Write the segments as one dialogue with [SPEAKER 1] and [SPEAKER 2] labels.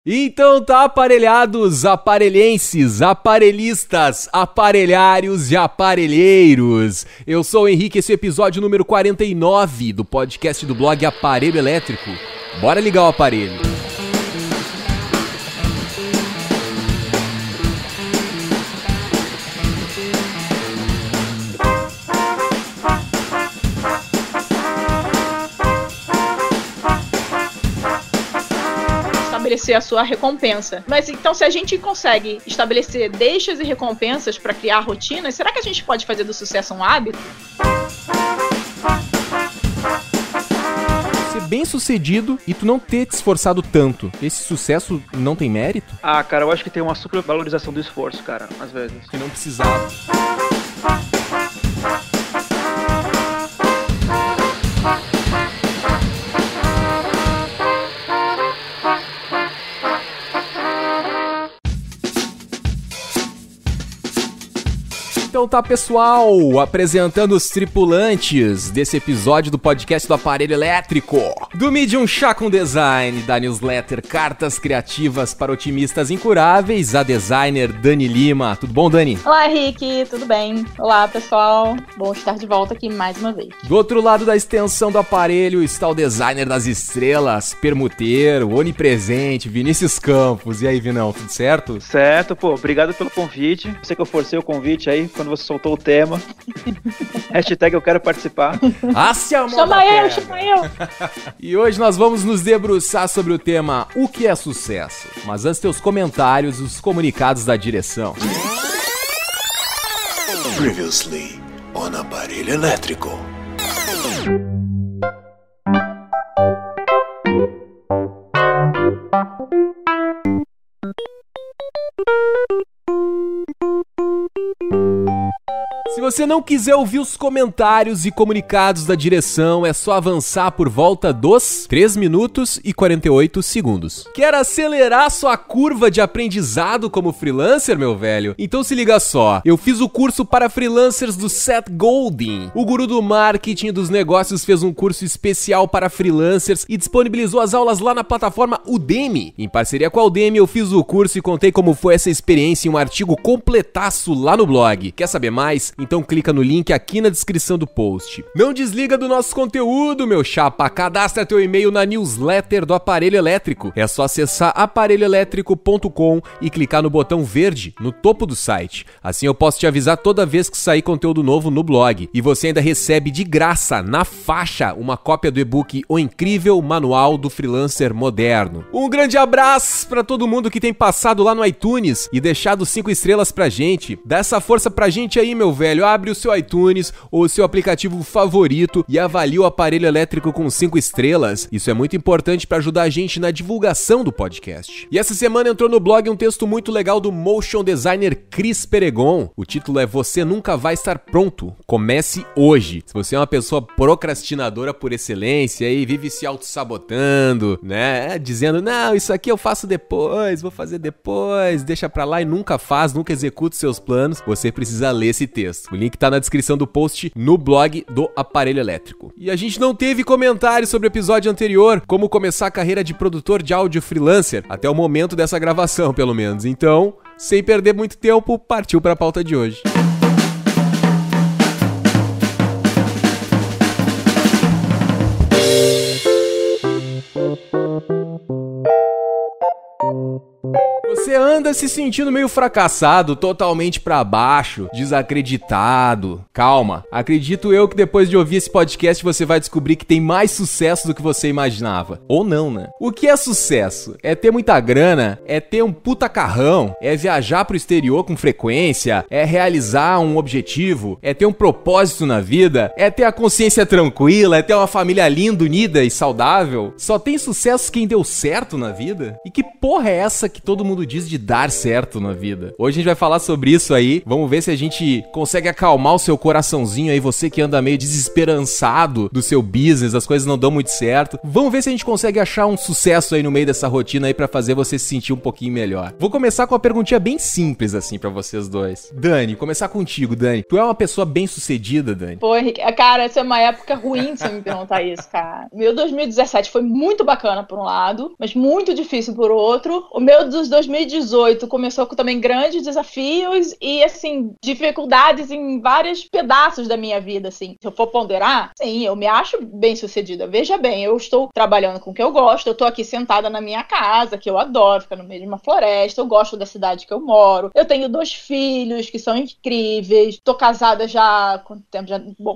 [SPEAKER 1] Então tá, aparelhados, aparelhenses, aparelhistas, aparelhários e aparelheiros. Eu sou o Henrique, esse é o episódio número 49 do podcast do blog Aparelho Elétrico. Bora ligar o aparelho.
[SPEAKER 2] Estabelecer a sua recompensa. Mas então, se a gente consegue estabelecer deixas e recompensas para criar rotinas, será que a gente pode fazer do sucesso um hábito?
[SPEAKER 1] Ser bem sucedido e tu não ter te esforçado tanto, esse sucesso não tem mérito?
[SPEAKER 3] Ah, cara, eu acho que tem uma supervalorização do esforço, cara, às vezes.
[SPEAKER 1] Que não precisava. Então tá, pessoal, apresentando os tripulantes desse episódio do podcast do Aparelho Elétrico, do Medium Chá com Design, da newsletter Cartas Criativas para Otimistas Incuráveis, a designer Dani Lima. Tudo bom, Dani?
[SPEAKER 2] Olá, Henrique, tudo bem? Olá, pessoal, bom estar de volta aqui mais uma vez.
[SPEAKER 1] Do outro lado da extensão do aparelho está o designer das estrelas, permuteiro, onipresente, Vinícius Campos. E aí, Vinão, tudo certo?
[SPEAKER 3] Certo, pô, obrigado pelo convite. Eu sei que eu forcei o convite aí, quando você soltou o tema. Hashtag eu quero participar.
[SPEAKER 2] Chama eu!
[SPEAKER 1] E hoje nós vamos nos debruçar sobre o tema O que é sucesso? Mas antes, teus comentários, os comunicados da direção.
[SPEAKER 4] Previously on Aparelho Elétrico.
[SPEAKER 1] Se você não quiser ouvir os comentários e comunicados da direção, é só avançar por volta dos 3 minutos e 48 segundos. Quer acelerar sua curva de aprendizado como freelancer, meu velho? Então se liga só, eu fiz o curso para freelancers do Seth Godin. O guru do marketing e dos negócios fez um curso especial para freelancers e disponibilizou as aulas lá na plataforma Udemy. Em parceria com a Udemy, eu fiz o curso e contei como foi essa experiência em um artigo completaço lá no blog. Quer saber mais? Então clica no link aqui na descrição do post. Não desliga do nosso conteúdo, meu chapa. Cadastra teu e-mail na newsletter do Aparelho Elétrico. É só acessar aparelhoelétrico.com e clicar no botão verde no topo do site. Assim eu posso te avisar toda vez que sair conteúdo novo no blog. E você ainda recebe de graça, na faixa, uma cópia do e-book O Incrível Manual do Freelancer Moderno. Um grande abraço pra todo mundo que tem passado lá no iTunes e deixado 5 estrelas pra gente. Dá essa força pra gente aí, meu velho. Abre o seu iTunes ou o seu aplicativo favorito e avalie o Aparelho Elétrico com 5 estrelas. Isso é muito importante para ajudar a gente na divulgação do podcast. E essa semana entrou no blog um texto muito legal do motion designer Cris Peregon. O título é Você Nunca Vai Estar Pronto. Comece hoje. Se você é uma pessoa procrastinadora por excelência e vive se auto-sabotando, né? Dizendo, não, isso aqui eu faço depois, vou fazer depois, deixa pra lá e nunca faz, nunca executa os seus planos, você precisa ler esse texto. O link tá na descrição do post no blog do Aparelho Elétrico. E a gente não teve comentários sobre o episódio anterior, como começar a carreira de produtor de áudio freelancer, até o momento dessa gravação, pelo menos. Então, sem perder muito tempo, partiu pra pauta de hoje. Você anda se sentindo meio fracassado, totalmente pra baixo, desacreditado. Calma, acredito eu que depois de ouvir esse podcast você vai descobrir que tem mais sucesso do que você imaginava. Ou não, né? O que é sucesso? É ter muita grana? É ter um puta carrão? É viajar pro exterior com frequência? É realizar um objetivo? É ter um propósito na vida? É ter a consciência tranquila? É ter uma família linda, unida e saudável? Só tem sucesso quem deu certo na vida? E que porra é essa que todo mundo diz de dar certo na vida. Hoje a gente vai falar sobre isso aí. Vamos ver se a gente consegue acalmar o seu coraçãozinho aí, você que anda meio desesperançado do seu business, as coisas não dão muito certo. Vamos ver se a gente consegue achar um sucesso aí no meio dessa rotina aí pra fazer você se sentir um pouquinho melhor. Vou começar com uma perguntinha bem simples assim pra vocês dois. Dani, começar contigo, Dani. Tu é uma pessoa bem-sucedida, Dani?
[SPEAKER 2] Pô, Henrique, cara, essa é uma época ruim de você me perguntar isso, cara. Meu 2017 foi muito bacana por um lado, mas muito difícil por outro. O meu dos 2018 começou com também grandes desafios e, assim, dificuldades em vários pedaços da minha vida, assim. Se eu for ponderar, sim, eu me acho bem-sucedida. Veja bem, eu estou trabalhando com o que eu gosto, eu tô aqui sentada na minha casa, que eu adoro, ficar no meio de uma floresta, eu gosto da cidade que eu moro, eu tenho 2 filhos que são incríveis, tô casada já há quanto tempo?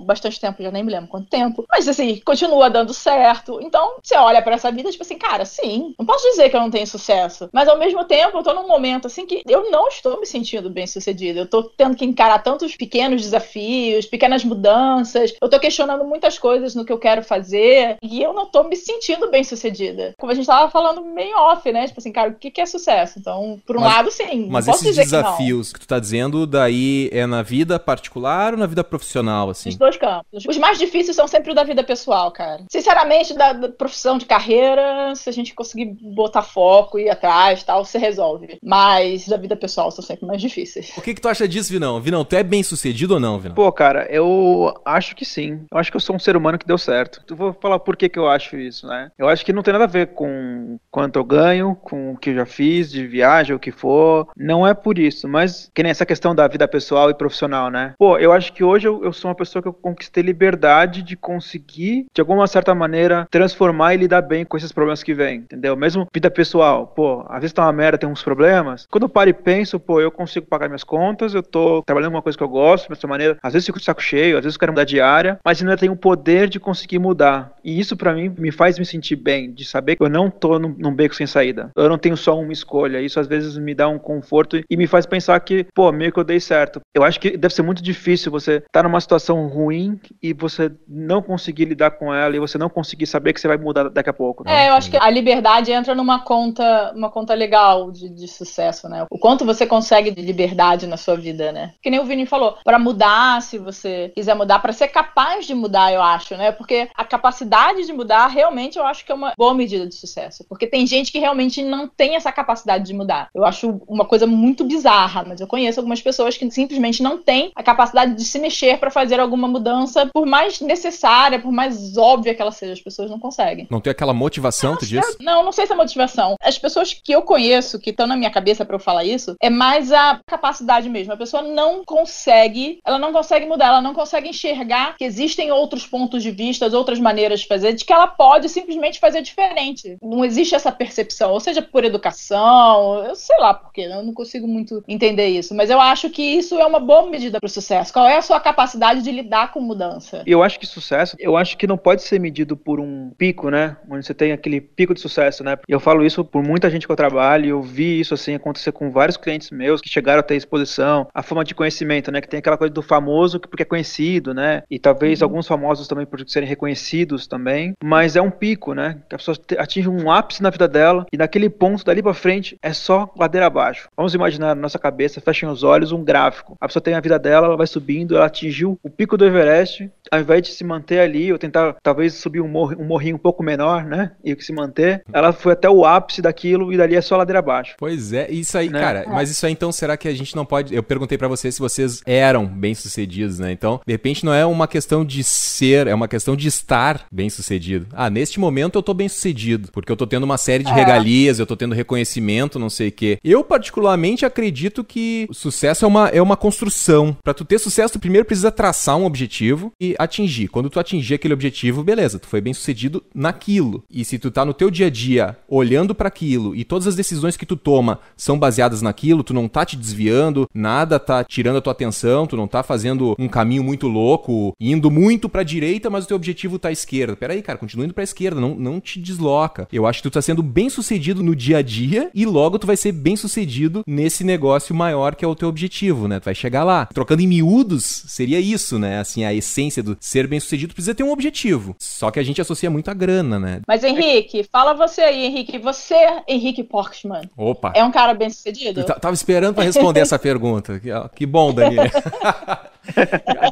[SPEAKER 2] Bastante tempo, já nem me lembro quanto tempo, mas assim, continua dando certo. Então, você olha pra essa vida, tipo assim, cara, sim, não posso dizer que eu não tenho sucesso, mas ao mesmo tempo eu tô num momento assim que eu não estou me sentindo bem-sucedida, eu tô tendo que encarar tantos pequenos desafios, pequenas mudanças, eu tô questionando muitas coisas no que eu quero fazer e eu não tô me sentindo bem-sucedida. Como a gente tava falando meio off, né, tipo assim, cara, o que é sucesso? Então, por um lado, sim,
[SPEAKER 1] mas
[SPEAKER 2] não posso
[SPEAKER 1] esses
[SPEAKER 2] dizer
[SPEAKER 1] desafios que tu tá dizendo, daí é na vida particular ou na vida profissional, assim?
[SPEAKER 2] Os 2 campos. Os mais difíceis são sempre o da vida pessoal, cara. Sinceramente, da profissão de carreira, se a gente conseguir botar foco e ir atrás e tal, você resolve. Mas da vida pessoal são sempre mais difíceis.
[SPEAKER 1] O que tu acha disso, Vinão? Vinão, tu é bem sucedido ou não, Vinão?
[SPEAKER 3] Pô, cara, eu acho que sim. Eu acho que eu sou um ser humano que deu certo. Eu vou falar por que eu acho isso, né? Eu acho que não tem nada a ver com quanto eu ganho, com o que eu já fiz, de viagem, o que for. Não é por isso, mas que nem essa questão da vida pessoal e profissional, né? Pô, eu acho que hoje eu sou uma pessoa que eu conquistei liberdade de conseguir, de alguma certa maneira, transformar e lidar bem com esses problemas que vêm, entendeu? Mesmo vida pessoal, pô, às vezes tá uma merda, tem uns problemas. Quando eu paro e penso, pô, eu consigo pagar minhas contas, eu tô trabalhando com uma coisa que eu gosto, dessa maneira, às vezes fico de saco cheio, às vezes eu quero mudar de área, mas ainda tenho o poder de conseguir mudar. E isso pra mim me faz me sentir bem, de saber que eu não tô num beco sem saída. Eu não tenho só uma escolha. Isso às vezes me dá um conforto e me faz pensar que, pô, meio que eu dei certo. Eu acho que deve ser muito difícil você estar numa situação ruim e você não conseguir lidar com ela e você não conseguir saber que você vai mudar daqui a pouco.
[SPEAKER 2] Né? Eu acho que a liberdade entra numa conta legal de sucesso, né? O quanto você consegue de liberdade na sua vida, né? Que nem o Vini falou, pra mudar, se você quiser mudar, pra ser capaz de mudar, eu acho, né? Porque a capacidade de mudar, realmente, eu acho que é uma boa medida de sucesso. Porque tem gente que realmente não tem essa capacidade de mudar. Eu acho uma coisa muito bizarra, mas eu conheço algumas pessoas que simplesmente não têm a capacidade de se mexer pra fazer alguma mudança, por mais necessária, por mais óbvia que ela seja, as pessoas não conseguem.
[SPEAKER 1] Não tem aquela motivação, tu diz?
[SPEAKER 2] Não sei se é motivação. As pessoas que eu conheço, que estão na minha cabeça pra eu falar isso, é mais a capacidade mesmo. A pessoa não consegue mudar, ela não consegue enxergar que existem outros pontos de vista, outras maneiras de fazer, de que ela pode simplesmente fazer diferente. Não existe essa percepção, ou seja, por educação, eu sei lá por quê, eu não consigo muito entender isso, mas eu acho que isso é uma boa medida pro sucesso. Qual é a sua capacidade de lidar com mudança?
[SPEAKER 3] Eu acho que sucesso, eu acho que não pode ser medido por um pico, né? Onde você tem aquele pico de sucesso, né? Eu falo isso por muita gente que eu trabalho e eu vi isso, assim, acontecer com vários clientes meus que chegaram a ter exposição, a fama de conhecimento, né? Que tem aquela coisa do famoso porque é conhecido, né? E talvez alguns famosos também por serem reconhecidos também, mas é um pico, né? Que a pessoa atinge um ápice na vida dela e naquele ponto, dali pra frente, é só ladeira abaixo. Vamos imaginar na nossa cabeça, fechem os olhos, um gráfico. A pessoa tem a vida dela, ela vai subindo, ela atingiu o pico do Everest, ao invés de se manter ali, ou tentar talvez subir um morrinho um pouco menor, né? E se manter, ela foi até o ápice daquilo e dali é só ladeira abaixo.
[SPEAKER 1] Pois é, isso aí, né? Cara, mas isso aí então, será que a gente não pode... Eu perguntei pra vocês se vocês eram bem-sucedidos, né? Então, de repente não é uma questão de ser, é uma questão de estar bem-sucedido. Ah, neste momento eu tô bem-sucedido, porque eu tô tendo uma série de regalias, eu tô tendo reconhecimento, não sei o quê. Eu, particularmente, acredito que o sucesso é uma construção. Pra tu ter sucesso, tu primeiro precisa traçar um objetivo e atingir. Quando tu atingir aquele objetivo, beleza, tu foi bem-sucedido naquilo. E se tu tá no teu dia a dia olhando pra aquilo e todas as decisões que tu toma são baseadas naquilo, tu não tá te desviando, nada tá tirando a tua atenção, tu não tá fazendo um caminho muito louco, indo muito pra direita, mas o teu objetivo tá à esquerda. Peraí, cara, continua indo pra esquerda, não te desloca. Eu acho que tu tá sendo bem-sucedido no dia a dia e logo tu vai ser bem-sucedido nesse negócio maior que é o teu objetivo, né? Tu vai chegar lá. Trocando em miúdos, seria isso, né? Assim, a essência do ser bem-sucedido precisa ter um objetivo. Só que a gente associa muito a grana, né?
[SPEAKER 2] Mas, Henrique, fala você aí, Henrique. Você, Henrique Forkman.
[SPEAKER 1] Opa.
[SPEAKER 2] É um cara bem sucedido?
[SPEAKER 1] Tava esperando pra responder essa pergunta. Que bom, Daniel.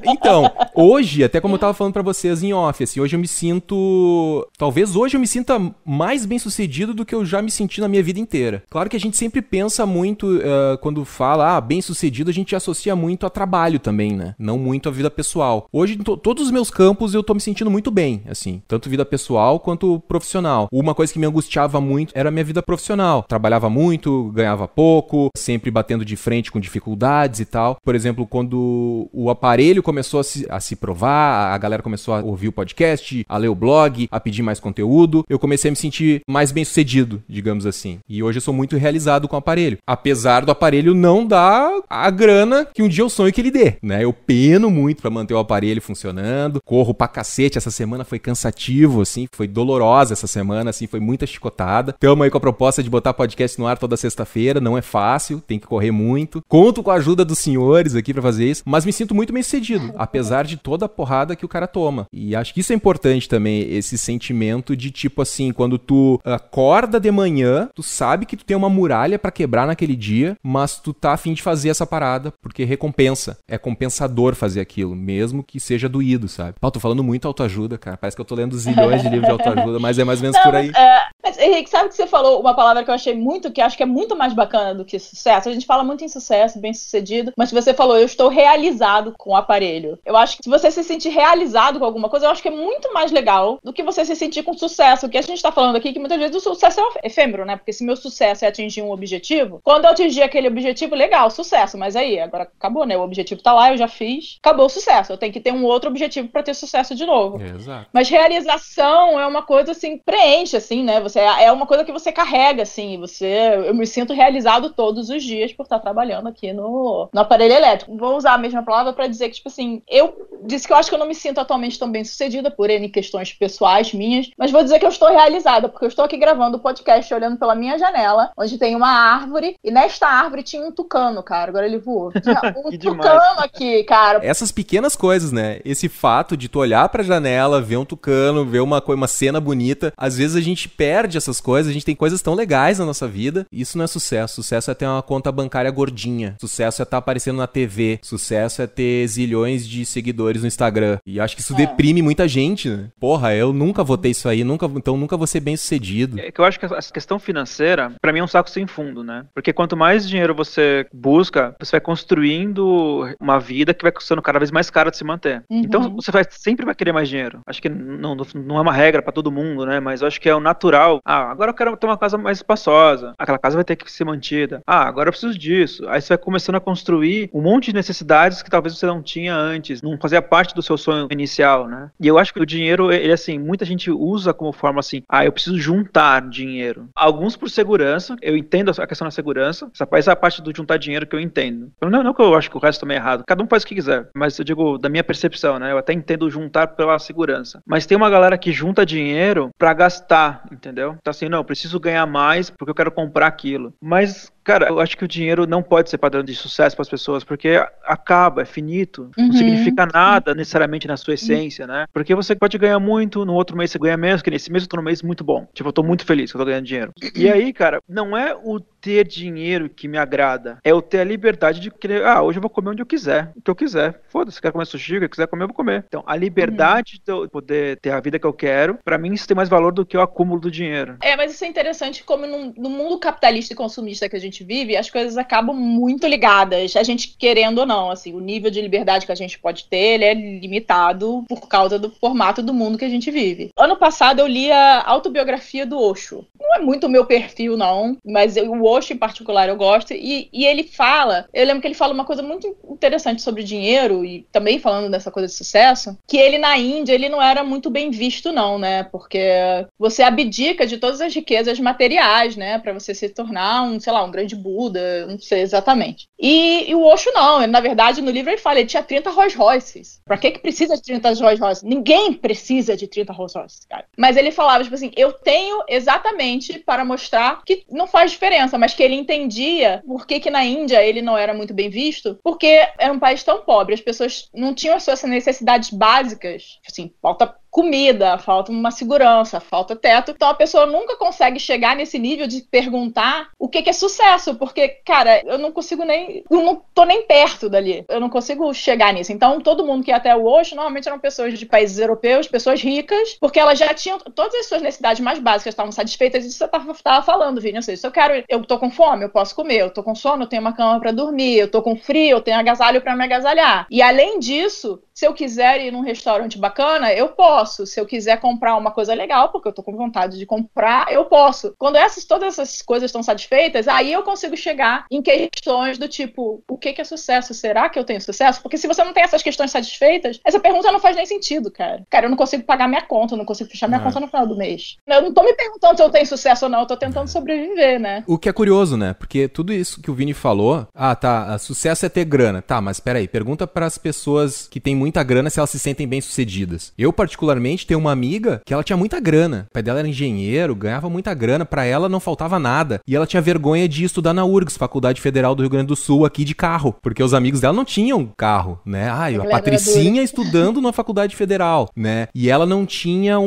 [SPEAKER 1] Então, hoje, até como eu tava falando pra vocês em off, assim, hoje eu me sinto... Talvez hoje eu me sinta mais bem sucedido do que eu já me senti na minha vida inteira. Claro que a gente sempre pensa muito, quando fala, bem sucedido, a gente associa muito a trabalho também, né? Não muito a vida pessoal. Hoje, em todos os meus campos, eu tô me sentindo muito bem, assim. Tanto vida pessoal quanto profissional. Uma coisa que me angustiava muito era a minha vida profissional. Trabalhava muito, ganhava pouco, sempre batendo de frente com dificuldades e tal. Por exemplo, quando o aparelho começou a se provar, a galera começou a ouvir o podcast, a ler o blog, a pedir mais conteúdo, eu comecei a me sentir mais bem sucedido, digamos assim. E hoje eu sou muito realizado com o aparelho. Apesar do aparelho não dar a grana que um dia eu sonho que ele dê, né? Eu peno muito pra manter o aparelho funcionando, corro pra cacete. Essa semana foi cansativo, assim, foi dolorosa essa semana, assim, foi muita chicotada. Tamo aí com a proposta de botar podcast no ar toda sexta-feira, não é fácil, tem que correr muito. Conto com a ajuda dos senhores aqui pra fazer isso, mas me sinto muito bem sucedido, apesar de toda a porrada que o cara toma. E acho que isso é importante também, esse sentimento de tipo assim, quando tu acorda de manhã, tu sabe que tu tem uma muralha pra quebrar naquele dia, mas tu tá a fim de fazer essa parada, porque recompensa. É compensador fazer aquilo, mesmo que seja doído, sabe? Tô falando muito autoajuda, cara. Parece que eu tô lendo zilhões de livros de autoajuda, mas é mais ou menos por aí.
[SPEAKER 2] Mas, Henrique, sabe que você falou uma palavra que eu achei muito, que acho que é muito mais bacana do que sucesso? A gente fala muito em sucesso, bem sucedido, mas você falou, eu estou realizado com o aparelho. Eu acho que se você se sentir realizado com alguma coisa, eu acho que é muito mais legal do que você se sentir com sucesso. O que a gente tá falando aqui, que muitas vezes o sucesso é efêmero, né? Porque se meu sucesso é atingir um objetivo, quando eu atingir aquele objetivo, legal, sucesso. Mas aí, agora acabou, né? O objetivo tá lá, eu já fiz, acabou o sucesso. Eu tenho que ter um outro objetivo pra ter sucesso de novo.
[SPEAKER 1] Exato.
[SPEAKER 2] Mas realização é uma coisa, assim, preenche, assim, né? É uma coisa que você carrega, assim. Eu me sinto realizado todos os dias por estar trabalhando aqui no aparelho elétrico. Vou usar a mesma palavra pra dizer que, tipo assim, eu disse que eu acho que eu não me sinto atualmente tão bem sucedida por N questões pessoais minhas, mas vou dizer que eu estou realizada, porque eu estou aqui gravando o podcast olhando pela minha janela, onde tem uma árvore, e nesta árvore tinha um tucano, cara. Agora ele voou. Tinha um tucano aqui, cara.
[SPEAKER 1] Essas pequenas coisas, né? Esse fato de tu olhar pra janela, ver um tucano, ver uma cena bonita, às vezes a gente perde essas coisas, a gente tem coisas tão legais na nossa vida. Isso não é sucesso. Sucesso é ter uma conta bancária gordinha. Sucesso é estar aparecendo na TV. Sucesso é ter zilhões de seguidores no Instagram. E acho que isso deprime muita gente, né? Porra, eu nunca vou ter isso aí, então nunca vou ser bem sucedido.
[SPEAKER 3] É que eu acho que essa questão financeira, pra mim, é um saco sem fundo, né? Porque quanto mais dinheiro você busca, você vai construindo uma vida que vai custando cada vez mais cara de se manter. Então, você sempre vai querer mais dinheiro. Acho que não é uma regra pra todo mundo, né? Mas eu acho que é o natural. Agora eu quero ter uma casa mais espaçosa. Aquela casa vai ter que ser mantida. Agora eu preciso disso. Aí você vai começando a construir um monte de necessidades que talvez você não tinha antes, não fazia parte do seu sonho inicial, né? E eu acho que o dinheiro, ele assim, muita gente usa como forma assim, eu preciso juntar dinheiro. Alguns por segurança, eu entendo a questão da segurança, essa é a parte do juntar dinheiro que eu entendo. Não que eu acho que o resto também é errado, cada um faz o que quiser, mas eu digo da minha percepção, né? Eu até entendo juntar pela segurança. Mas tem uma galera que junta dinheiro pra gastar, entendeu? Então assim, não, eu preciso ganhar mais porque eu quero comprar aquilo. Mas, cara, eu acho que o dinheiro não pode ser padrão de sucesso para as pessoas, porque acaba, é finito, não significa nada necessariamente na sua essência, né? Porque você pode ganhar muito, no outro mês você ganha menos, que nesse mês eu tô no mês muito bom. Tipo, eu tô muito feliz que eu tô ganhando dinheiro. E aí, cara, não é o ter dinheiro que me agrada, é o ter a liberdade de querer, hoje eu vou comer onde eu quiser, o que eu quiser. Foda-se, quero comer sushi, o que eu quiser comer, eu vou comer. Então, a liberdade de eu poder ter a vida que eu quero, pra mim isso tem mais valor do que o acúmulo do dinheiro.
[SPEAKER 2] Mas isso é interessante como no mundo capitalista e consumista que a gente vive, as coisas acabam muito ligadas, a gente querendo ou não, assim, o nível de liberdade que a gente pode ter, ele é limitado por causa do formato do mundo que a gente vive. Ano passado eu li a autobiografia do Osho. Não é muito o meu perfil, não, mas o Osho em particular eu gosto, e ele fala, eu lembro que ele fala uma coisa muito interessante sobre dinheiro, e também falando dessa coisa de sucesso, que ele na Índia, ele não era muito bem visto não, né, porque você abdica de todas as riquezas materiais, né, pra você se tornar um grande Buda, não sei exatamente. E o Osho não, ele, na verdade no livro ele fala, ele tinha 30 Rolls Royces. Pra que precisa de 30 Rolls Royces? Ninguém precisa de 30 Rolls Royces, cara. Mas ele falava, tipo assim, eu tenho exatamente para mostrar que não faz diferença, mas que ele entendia por que na Índia ele não era muito bem visto, porque era um país tão pobre, as pessoas não tinham as suas necessidades básicas, assim, falta comida, falta uma segurança, falta teto. Então a pessoa nunca consegue chegar nesse nível de perguntar o que é sucesso, porque, cara, eu não tô nem perto dali. Eu não consigo chegar nisso. Então todo mundo que ia até o Osho, normalmente eram pessoas de países europeus, pessoas ricas, porque elas já tinham todas as suas necessidades mais básicas, estavam satisfeitas disso que você tava falando, Vini. Ou seja, se eu tô com fome, eu posso comer, eu tô com sono, eu tenho uma cama pra dormir, eu tô com frio, eu tenho agasalho pra me agasalhar. E além disso, se eu quiser ir num restaurante bacana, eu posso. Se eu quiser comprar uma coisa legal, porque eu tô com vontade de comprar, eu posso. Quando todas essas coisas estão satisfeitas, aí eu consigo chegar em questões do tipo, o que é sucesso? Será que eu tenho sucesso? Porque se você não tem essas questões satisfeitas, essa pergunta não faz nem sentido, cara. Cara, eu não consigo pagar minha conta, eu não consigo fechar minha conta no final do mês. Eu não tô me perguntando se eu tenho sucesso ou não, eu tô tentando sobreviver, né?
[SPEAKER 1] O que é curioso, né? Porque tudo isso que o Vini falou, sucesso é ter grana. Tá, mas peraí, pergunta pras pessoas que têm muita grana se elas se sentem bem-sucedidas. Eu, particularmente, tenho uma amiga que ela tinha muita grana. O pai dela era engenheiro, ganhava muita grana, pra ela não faltava nada. E ela tinha vergonha de estudar na URGS, Faculdade Federal do Rio Grande do Sul, aqui de carro. Porque os amigos dela não tinham carro, né? A Patricinha estudando na Faculdade Federal, né? E ela não tinha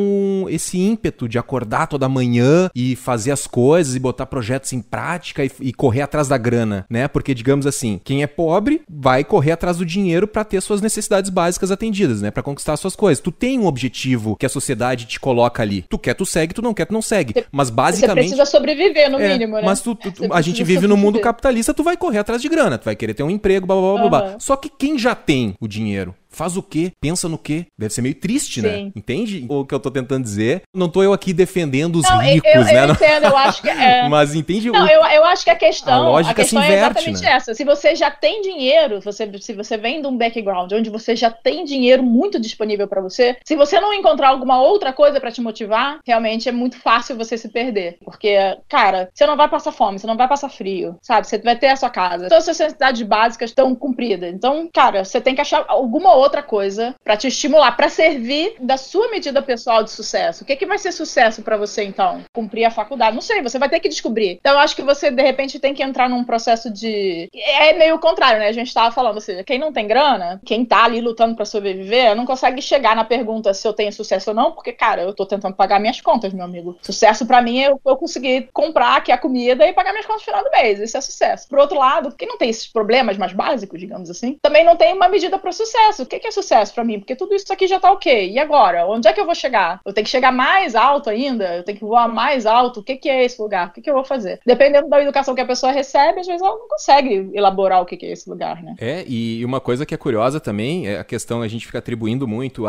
[SPEAKER 1] esse ímpeto de acordar toda manhã e fazer as coisas e botar projetos em prática e correr atrás da grana, né? Porque, digamos assim, quem é pobre vai correr atrás do dinheiro pra ter suas necessidades básicas atendidas, né? Pra conquistar suas coisas. Tu tem um objetivo que a sociedade te coloca ali. Tu quer, tu segue, tu não quer, tu não segue. Mas basicamente...
[SPEAKER 2] Você precisa sobreviver, no mínimo, né?
[SPEAKER 1] Mas a gente vive num mundo capitalista, tu vai correr atrás de grana, tu vai querer ter um emprego, blá, blá, blá, blá. Só que quem já tem o dinheiro faz o quê? Pensa no quê? Deve ser meio triste, né?
[SPEAKER 2] Sim.
[SPEAKER 1] Entende o que eu tô tentando dizer? Não tô eu aqui defendendo os ricos, né?
[SPEAKER 2] Eu entendo, eu acho que é...
[SPEAKER 1] Mas entende?
[SPEAKER 2] Não, eu acho que a questão
[SPEAKER 1] se inverte,
[SPEAKER 2] é exatamente
[SPEAKER 1] né?
[SPEAKER 2] essa. Se você já tem dinheiro, se você vem de um background onde você já tem dinheiro muito disponível pra você, se você não encontrar alguma outra coisa pra te motivar, realmente é muito fácil você se perder. Porque, cara, você não vai passar fome, você não vai passar frio, sabe? Você vai ter a sua casa. Todas as suas necessidades básicas estão cumpridas. Então, cara, você tem que achar alguma outra coisa pra te estimular, pra servir da sua medida pessoal de sucesso. O que vai ser sucesso pra você, então? Cumprir a faculdade? Não sei, você vai ter que descobrir. Então, eu acho que você, de repente, tem que entrar num processo de... É meio o contrário, né? A gente tava falando, ou seja, quem não tem grana, quem tá ali lutando pra sobreviver, não consegue chegar na pergunta se eu tenho sucesso ou não, porque, cara, eu tô tentando pagar minhas contas, meu amigo. Sucesso pra mim é eu conseguir comprar aqui a comida e pagar minhas contas no final do mês. Isso é sucesso. Por outro lado, quem não tem esses problemas mais básicos, digamos assim, também não tem uma medida para sucesso. O que é sucesso pra mim? Porque tudo isso aqui já tá ok. E agora? Onde é que eu vou chegar? Eu tenho que chegar mais alto ainda? Eu tenho que voar mais alto? O que é esse lugar? O que eu vou fazer? Dependendo da educação que a pessoa recebe, às vezes ela não consegue elaborar o que é esse lugar, né?
[SPEAKER 1] E uma coisa que é curiosa também é a questão, a gente fica atribuindo muito,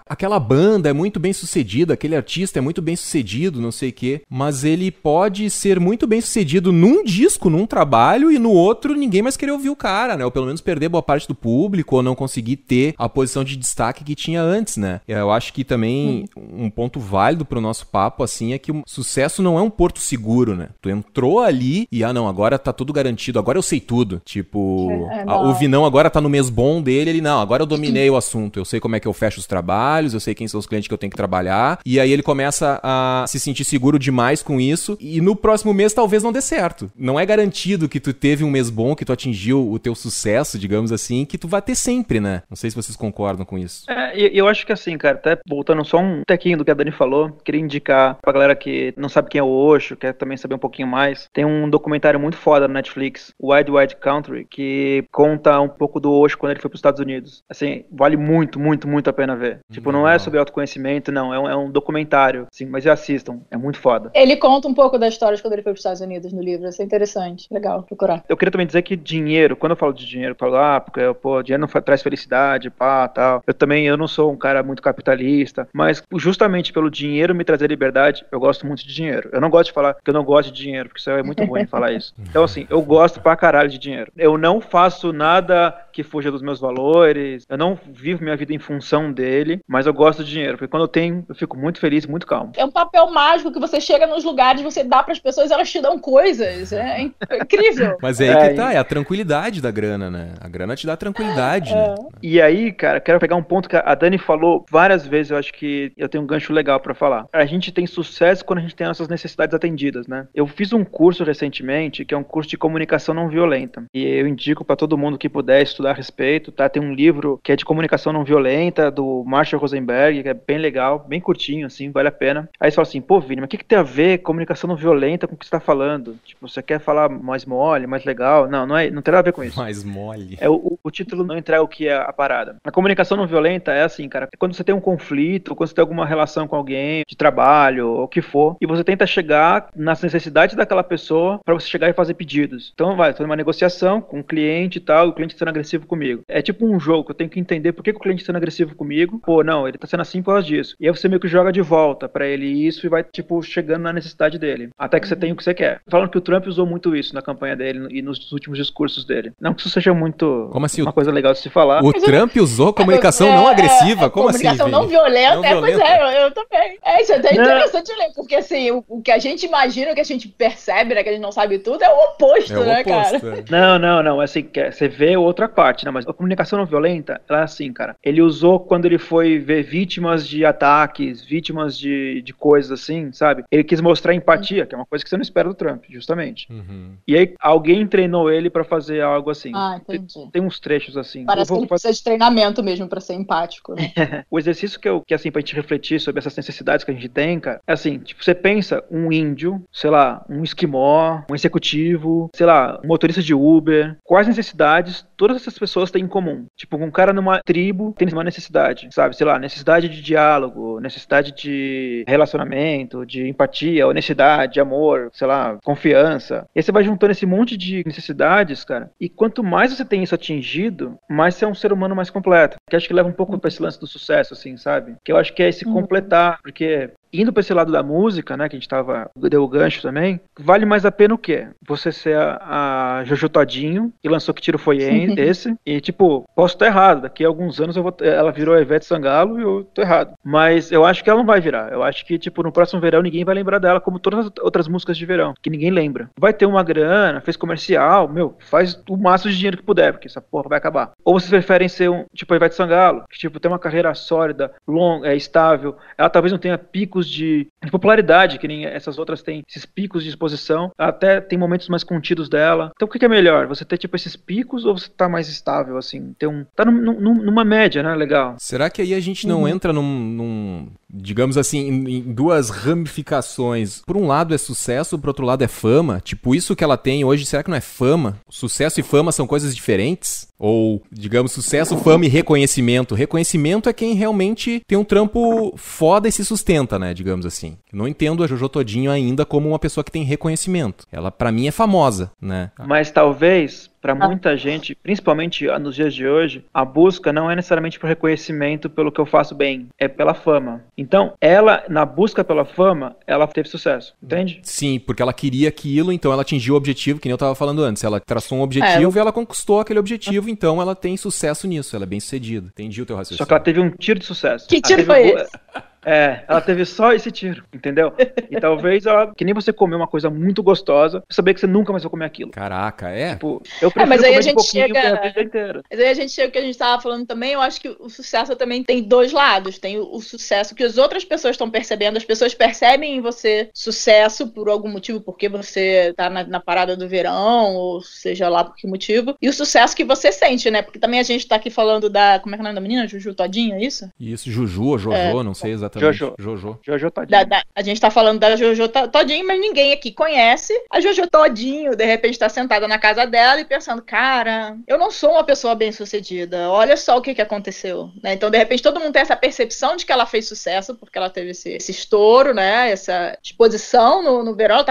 [SPEAKER 1] aquela banda é muito bem sucedida, aquele artista é muito bem sucedido, não sei o quê, mas ele pode ser muito bem sucedido num disco, num trabalho, e no outro ninguém mais querer ouvir o cara, né? Ou pelo menos perder boa parte do público, ou não conseguir ter a posição de destaque que tinha antes, né? Eu acho que também um ponto válido pro nosso papo, assim, é que o sucesso não é um porto seguro, né? Tu entrou ali e, não, agora tá tudo garantido, agora eu sei tudo. Tipo, o Vinão agora tá no mês bom dele, não, agora eu dominei o assunto, eu sei como é que eu fecho os trabalhos, eu sei quem são os clientes que eu tenho que trabalhar, e aí ele começa a se sentir seguro demais com isso, e no próximo mês talvez não dê certo. Não é garantido que tu teve um mês bom, que tu atingiu o teu sucesso, digamos assim, que tu vai ter sempre, né? Não sei se vocês concordam com isso.
[SPEAKER 3] Eu acho que assim, cara, até voltando só um tequinho do que a Dani falou, queria indicar pra galera que não sabe quem é o Osho, quer também saber um pouquinho mais, tem um documentário muito foda na Netflix, Wild Wild Country, que conta um pouco do Osho quando ele foi pros Estados Unidos. Assim, vale muito, muito, muito a pena ver. Tipo, não é sobre autoconhecimento, não, é um documentário, assim, mas assistam, é muito foda.
[SPEAKER 2] Ele conta um pouco da história de quando ele foi pros Estados Unidos no livro, isso é interessante, legal procurar.
[SPEAKER 3] Eu queria também dizer que dinheiro, quando eu falo de dinheiro, eu falo, porque, dinheiro não traz felicidade, tal. Eu não sou um cara muito capitalista, mas justamente pelo dinheiro me trazer liberdade, eu gosto muito de dinheiro. Eu não gosto de falar que eu não gosto de dinheiro, porque isso é muito ruim falar isso. Então, assim, eu gosto pra caralho de dinheiro. Eu não faço nada que fuja dos meus valores, eu não vivo minha vida em função dele, mas eu gosto de dinheiro, porque quando eu tenho, eu fico muito feliz, muito calmo.
[SPEAKER 2] É um papel mágico que você chega nos lugares, você dá pras pessoas, elas te dão coisas, é incrível.
[SPEAKER 1] Mas é aí que tá, é a tranquilidade da grana, né? A grana te dá tranquilidade, né?
[SPEAKER 3] E aí, cara, quero pegar um ponto que a Dani falou várias vezes, eu acho que eu tenho um gancho legal pra falar. A gente tem sucesso quando a gente tem nossas necessidades atendidas, né? Eu fiz um curso recentemente, que é um curso de comunicação não violenta, e eu indico pra todo mundo que puder estudar estudar a respeito, tá? Tem um livro que é de comunicação não violenta, do Marshall Rosenberg, que é bem legal, bem curtinho, assim, vale a pena. Aí você fala assim, pô, Vini, mas o que tem a ver comunicação não violenta com o que você tá falando? Tipo, você quer falar mais mole, mais legal? Não tem nada a ver com isso.
[SPEAKER 1] Mais mole.
[SPEAKER 3] O título não entrega o que é a parada. A comunicação não violenta é assim, cara, quando você tem um conflito, quando você tem alguma relação com alguém, de trabalho, ou o que for, e você tenta chegar nas necessidades daquela pessoa pra você chegar e fazer pedidos. Então, tô numa negociação com um cliente e tal, e o cliente tá sendo agressivo comigo. É tipo um jogo, eu tenho que entender por que o cliente tá sendo agressivo comigo. Pô, não, ele tá sendo assim por causa disso. E aí você meio que joga de volta pra ele isso e vai, tipo, chegando na necessidade dele. Até que você tem o que você quer. Falando que o Trump usou muito isso na campanha dele e nos últimos discursos dele. Não que isso seja muito...
[SPEAKER 1] Como assim?
[SPEAKER 3] Uma coisa legal de se falar.
[SPEAKER 1] O Trump usou comunicação não agressiva? Como assim,
[SPEAKER 2] comunicação não violenta, pois é, eu também. Isso é até interessante ler, porque assim, o que a gente imagina, o que a gente percebe, né, que a gente não sabe tudo, é o oposto, né, cara?
[SPEAKER 3] Não, assim, você vê outra parte, né, mas a comunicação não violenta, ela é assim, cara, ele usou quando ele foi ver vítimas de ataques, vítimas de coisas assim, sabe? Ele quis mostrar empatia, que é uma coisa que você não espera do Trump, justamente. E aí, alguém treinou ele pra fazer algo assim.
[SPEAKER 2] Entendi.
[SPEAKER 3] Tem uns trechos assim.
[SPEAKER 2] Parece que ele precisa de treinamento mesmo pra ser empático, né?
[SPEAKER 3] O exercício que assim, pra gente refletir sobre essas necessidades que a gente tem, cara, é assim, tipo, você pensa um índio, sei lá, um esquimó, um executivo, sei lá, um motorista de Uber, quais necessidades todas essas pessoas têm em comum? Tipo, um cara numa tribo tem uma necessidade, sabe? Sei lá, necessidade de diálogo, necessidade de relacionamento, de empatia, honestidade, amor, sei lá, confiança. E aí você vai juntando esse monte de necessidades, cara, e quanto mais você tem isso atingido, mais você é um ser humano mais completo. Que acho que leva um pouco pra esse lance do sucesso, assim, sabe? Que eu acho que é esse completar, porque indo pra esse lado da música, né, que a gente deu o gancho também, vale mais a pena o quê? Você ser a Jojo Todinho, que lançou Que Tiro Foi Esse, e tipo, posso estar errado, daqui a alguns anos ela virou a Ivete Sangalo e eu tô errado. Mas eu acho que ela não vai virar. Eu acho que, tipo, no próximo verão ninguém vai lembrar dela, como todas as outras músicas de verão, que ninguém lembra. Vai ter uma grana, fez comercial, faz o máximo de dinheiro que puder, porque essa porra vai acabar. Ou vocês preferem ser tipo a Ivete Sangalo, que, tipo, tem uma carreira sólida, longa, estável, ela talvez não tenha picos de popularidade, que nem essas outras têm, esses picos de exposição, ela até tem momentos mais contidos dela. Então o que é melhor? Você ter, tipo, esses picos ou você tá mais estável, assim? Tá numa média, né? Legal.
[SPEAKER 1] Será que aí a gente não entra digamos assim, em duas ramificações? Por um lado é sucesso, por outro lado é fama. Tipo, isso que ela tem hoje, será que não é fama? Sucesso e fama são coisas diferentes? Ou, digamos, sucesso, fama e reconhecimento. Reconhecimento é quem realmente tem um trampo foda e se sustenta, né? Digamos assim. Não entendo a Jojo Todinho ainda como uma pessoa que tem reconhecimento. Ela, pra mim, é famosa, né?
[SPEAKER 3] Mas talvez, pra muita gente, principalmente nos dias de hoje, a busca não é necessariamente por reconhecimento pelo que eu faço bem, é pela fama. Então, ela, na busca pela fama, ela teve sucesso, entende?
[SPEAKER 1] Sim, porque ela queria aquilo, então ela atingiu o objetivo, que nem eu tava falando antes. Ela traçou um objetivo e ela conquistou aquele objetivo, então ela tem sucesso nisso, ela é bem sucedida. Entendi o teu raciocínio.
[SPEAKER 3] Só que ela teve um tiro de sucesso.
[SPEAKER 2] Que tiro foi esse?
[SPEAKER 3] Ela teve só esse tiro, entendeu? E talvez ela, que nem você comer uma coisa muito gostosa, saber que você nunca mais vai comer aquilo.
[SPEAKER 1] Caraca,
[SPEAKER 3] Tipo, eu prefiro
[SPEAKER 2] mas aí
[SPEAKER 3] comer
[SPEAKER 2] a gente
[SPEAKER 3] um pouquinho
[SPEAKER 2] chega...
[SPEAKER 3] a vida inteira.
[SPEAKER 2] Mas aí a gente chega o que a gente tava falando também, eu acho que o sucesso também tem dois lados. Tem o sucesso que as outras pessoas estão percebendo, as pessoas percebem em você sucesso por algum motivo, porque você tá na parada do verão, ou seja lá por que motivo, e o sucesso que você sente, né? Porque também a gente tá aqui falando como é que é o nome da menina? Juju Todinho, é isso?
[SPEAKER 1] Isso, Juju ou Jojo, não sei exatamente.
[SPEAKER 3] Jojo Todinho.
[SPEAKER 2] A gente tá falando da Jojo Todinho, mas ninguém aqui conhece a Jojo Todinho. De repente tá sentada na casa dela e pensando, cara, eu não sou uma pessoa bem-sucedida, olha só o que aconteceu, né? Então, de repente, todo mundo tem essa percepção de que ela fez sucesso, porque ela teve esse estouro, né? Essa exposição no verão,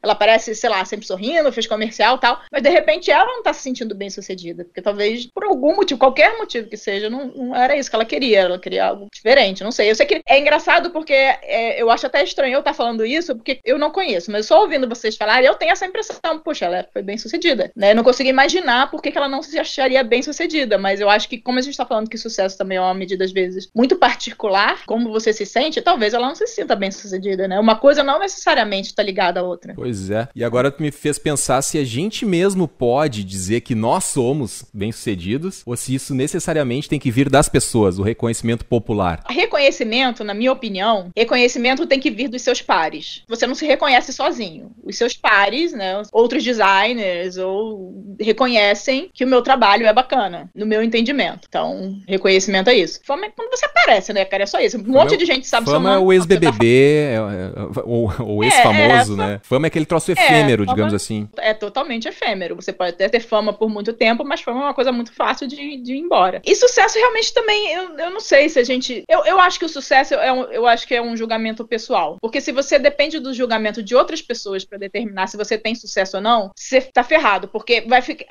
[SPEAKER 2] ela parece, sei lá, sempre sorrindo, fez comercial e tal, mas de repente ela não tá se sentindo bem-sucedida, porque talvez por algum motivo, qualquer motivo que seja, não era isso que ela queria algo diferente, não sei. Eu sei que é engraçado porque eu acho até estranho eu estar falando isso, porque eu não conheço, mas só ouvindo vocês falarem, eu tenho essa impressão, puxa, ela foi bem-sucedida, né? Eu não consigo imaginar por que ela não se acharia bem-sucedida, mas eu acho que, como a gente tá falando que sucesso também é uma medida, às vezes, muito particular, como você se sente, talvez ela não se sinta bem-sucedida, né? Uma coisa não necessariamente tá ligada à outra.
[SPEAKER 1] Pois é. E agora tu me fez pensar se a gente mesmo pode dizer que nós somos bem-sucedidos, ou se isso necessariamente tem que vir das pessoas, o reconhecimento popular.
[SPEAKER 2] Reconhecimento, na minha opinião, reconhecimento tem que vir dos seus pares. Você não se reconhece sozinho. Os seus pares, né, outros designers, ou reconhecem que o meu trabalho é bacana, no meu entendimento. Então, reconhecimento é isso. Fama é quando você aparece, né, cara? É só isso. Um monte de gente sabe seu nome.
[SPEAKER 1] Fama é o ex-BBB, ou ex-famoso, né? Fama é aquele troço efêmero, digamos assim.
[SPEAKER 2] É totalmente efêmero. Você pode até ter fama por muito tempo, mas fama é uma coisa muito fácil de ir embora. E sucesso realmente também, eu não sei se a gente... Eu acho que o sucesso eu acho que é um julgamento pessoal. Porque se você depende do julgamento de outras pessoas pra determinar se você tem sucesso ou não, você tá ferrado. Porque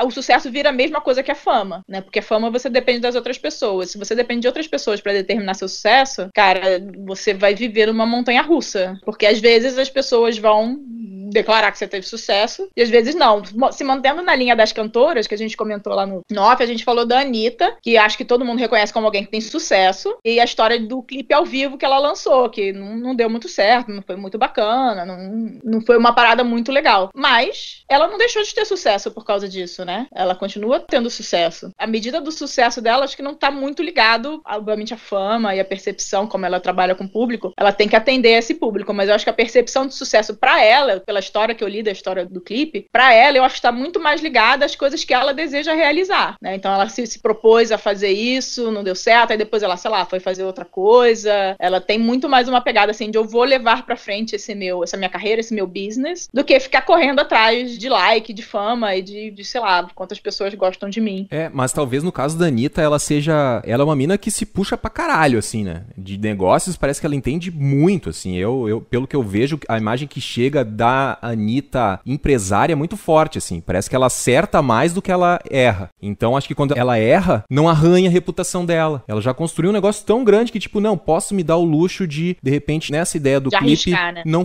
[SPEAKER 2] o sucesso vira a mesma coisa que a fama, né? Porque a fama você depende das outras pessoas. Se você depende de outras pessoas pra determinar seu sucesso, cara, você vai viver numa montanha russa. Porque às vezes as pessoas vão declarar que você teve sucesso, e às vezes não. Se mantendo na linha das cantoras, que a gente comentou lá no off, a gente falou da Anitta, que acho que todo mundo reconhece como alguém que tem sucesso, e a história do clipe ao vivo que ela lançou, que não deu muito certo, não foi muito bacana, não foi uma parada muito legal. Mas ela não deixou de ter sucesso por causa disso, né? Ela continua tendo sucesso. A medida do sucesso dela, acho que não tá muito ligado, obviamente, à fama e à percepção, como ela trabalha com o público, ela tem que atender esse público, mas eu acho que a percepção de sucesso pra ela, pela história que eu li da história do clipe, pra ela eu acho que tá muito mais ligada às coisas que ela deseja realizar, né? Então ela se propôs a fazer isso, não deu certo, aí depois ela, sei lá, foi fazer outra coisa. Ela tem muito mais uma pegada assim de eu vou levar pra frente essa minha carreira, esse meu business, do que ficar correndo atrás de like, de fama e de sei lá, quantas pessoas gostam de mim.
[SPEAKER 1] Mas talvez no caso da Anitta ela é uma mina que se puxa pra caralho, assim, né? De negócios parece que ela entende muito, assim. Pelo que eu vejo, a imagem que chega da Anitta empresária é muito forte, assim. Parece que ela acerta mais do que ela erra. Então, acho que quando ela erra, não arranha a reputação dela. Ela já construiu um negócio tão grande que, tipo, não, posso me dar o luxo de repente, nessa ideia do
[SPEAKER 2] de
[SPEAKER 1] clipe...
[SPEAKER 2] arriscar, né?
[SPEAKER 1] Não,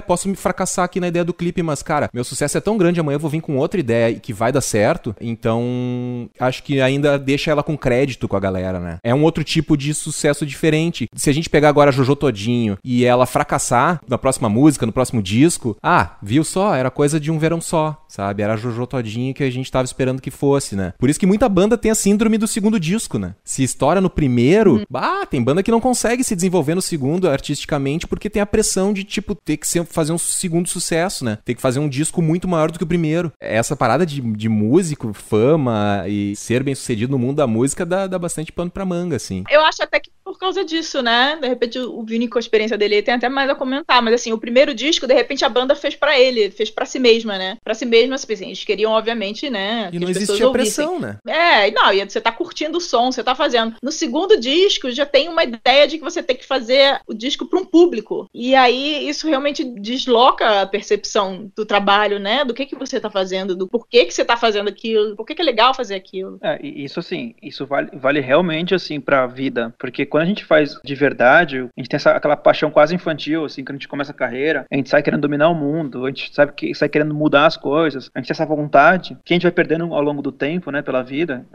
[SPEAKER 1] posso me fracassar aqui na ideia do clipe, mas, cara, meu sucesso é tão grande, amanhã eu vou vir com outra ideia e que vai dar certo. Então, acho que ainda deixa ela com crédito com a galera, né? É um outro tipo de sucesso diferente. Se a gente pegar agora a Jojo Todinho e ela fracassar na próxima música, no próximo disco, viu só? Era coisa de um verão só, sabe? Era a Jojo Todinho que a gente tava esperando que fosse, né? Por isso que muita banda tem a síndrome do segundo disco, né? Se estoura no primeiro, tem banda que não consegue se desenvolver no segundo artisticamente porque tem a pressão de, tipo, ter que fazer um segundo sucesso, né? Ter que fazer um disco muito maior do que o primeiro. Essa parada de músico, fama e ser bem sucedido no mundo da música dá bastante pano pra manga, assim.
[SPEAKER 2] Eu acho até que por causa disso, né? De repente o Vini, com a experiência dele, tem até mais a comentar, mas assim, o primeiro disco, de repente a banda fez pra ele, fez pra si mesma, né? Pra si mesma, assim, eles queriam, obviamente, né?
[SPEAKER 1] E não existia pressão, né?
[SPEAKER 2] E você tá curtindo o som, você tá fazendo. No segundo disco, já tem uma ideia de que você tem que fazer o disco pra um público. E aí, isso realmente desloca a percepção do trabalho, né? Do que você tá fazendo, do porquê que você tá fazendo aquilo, por que é legal fazer aquilo.
[SPEAKER 3] Isso assim, isso vale realmente, assim, pra vida. Porque quando a gente faz de verdade, a gente tem aquela paixão quase infantil, assim, quando a gente começa a carreira, a gente sai querendo dominar o mundo, a gente sabe que sai querendo mudar as coisas, a gente tem essa vontade, que a gente vai perdendo ao longo do tempo, né, pela vida,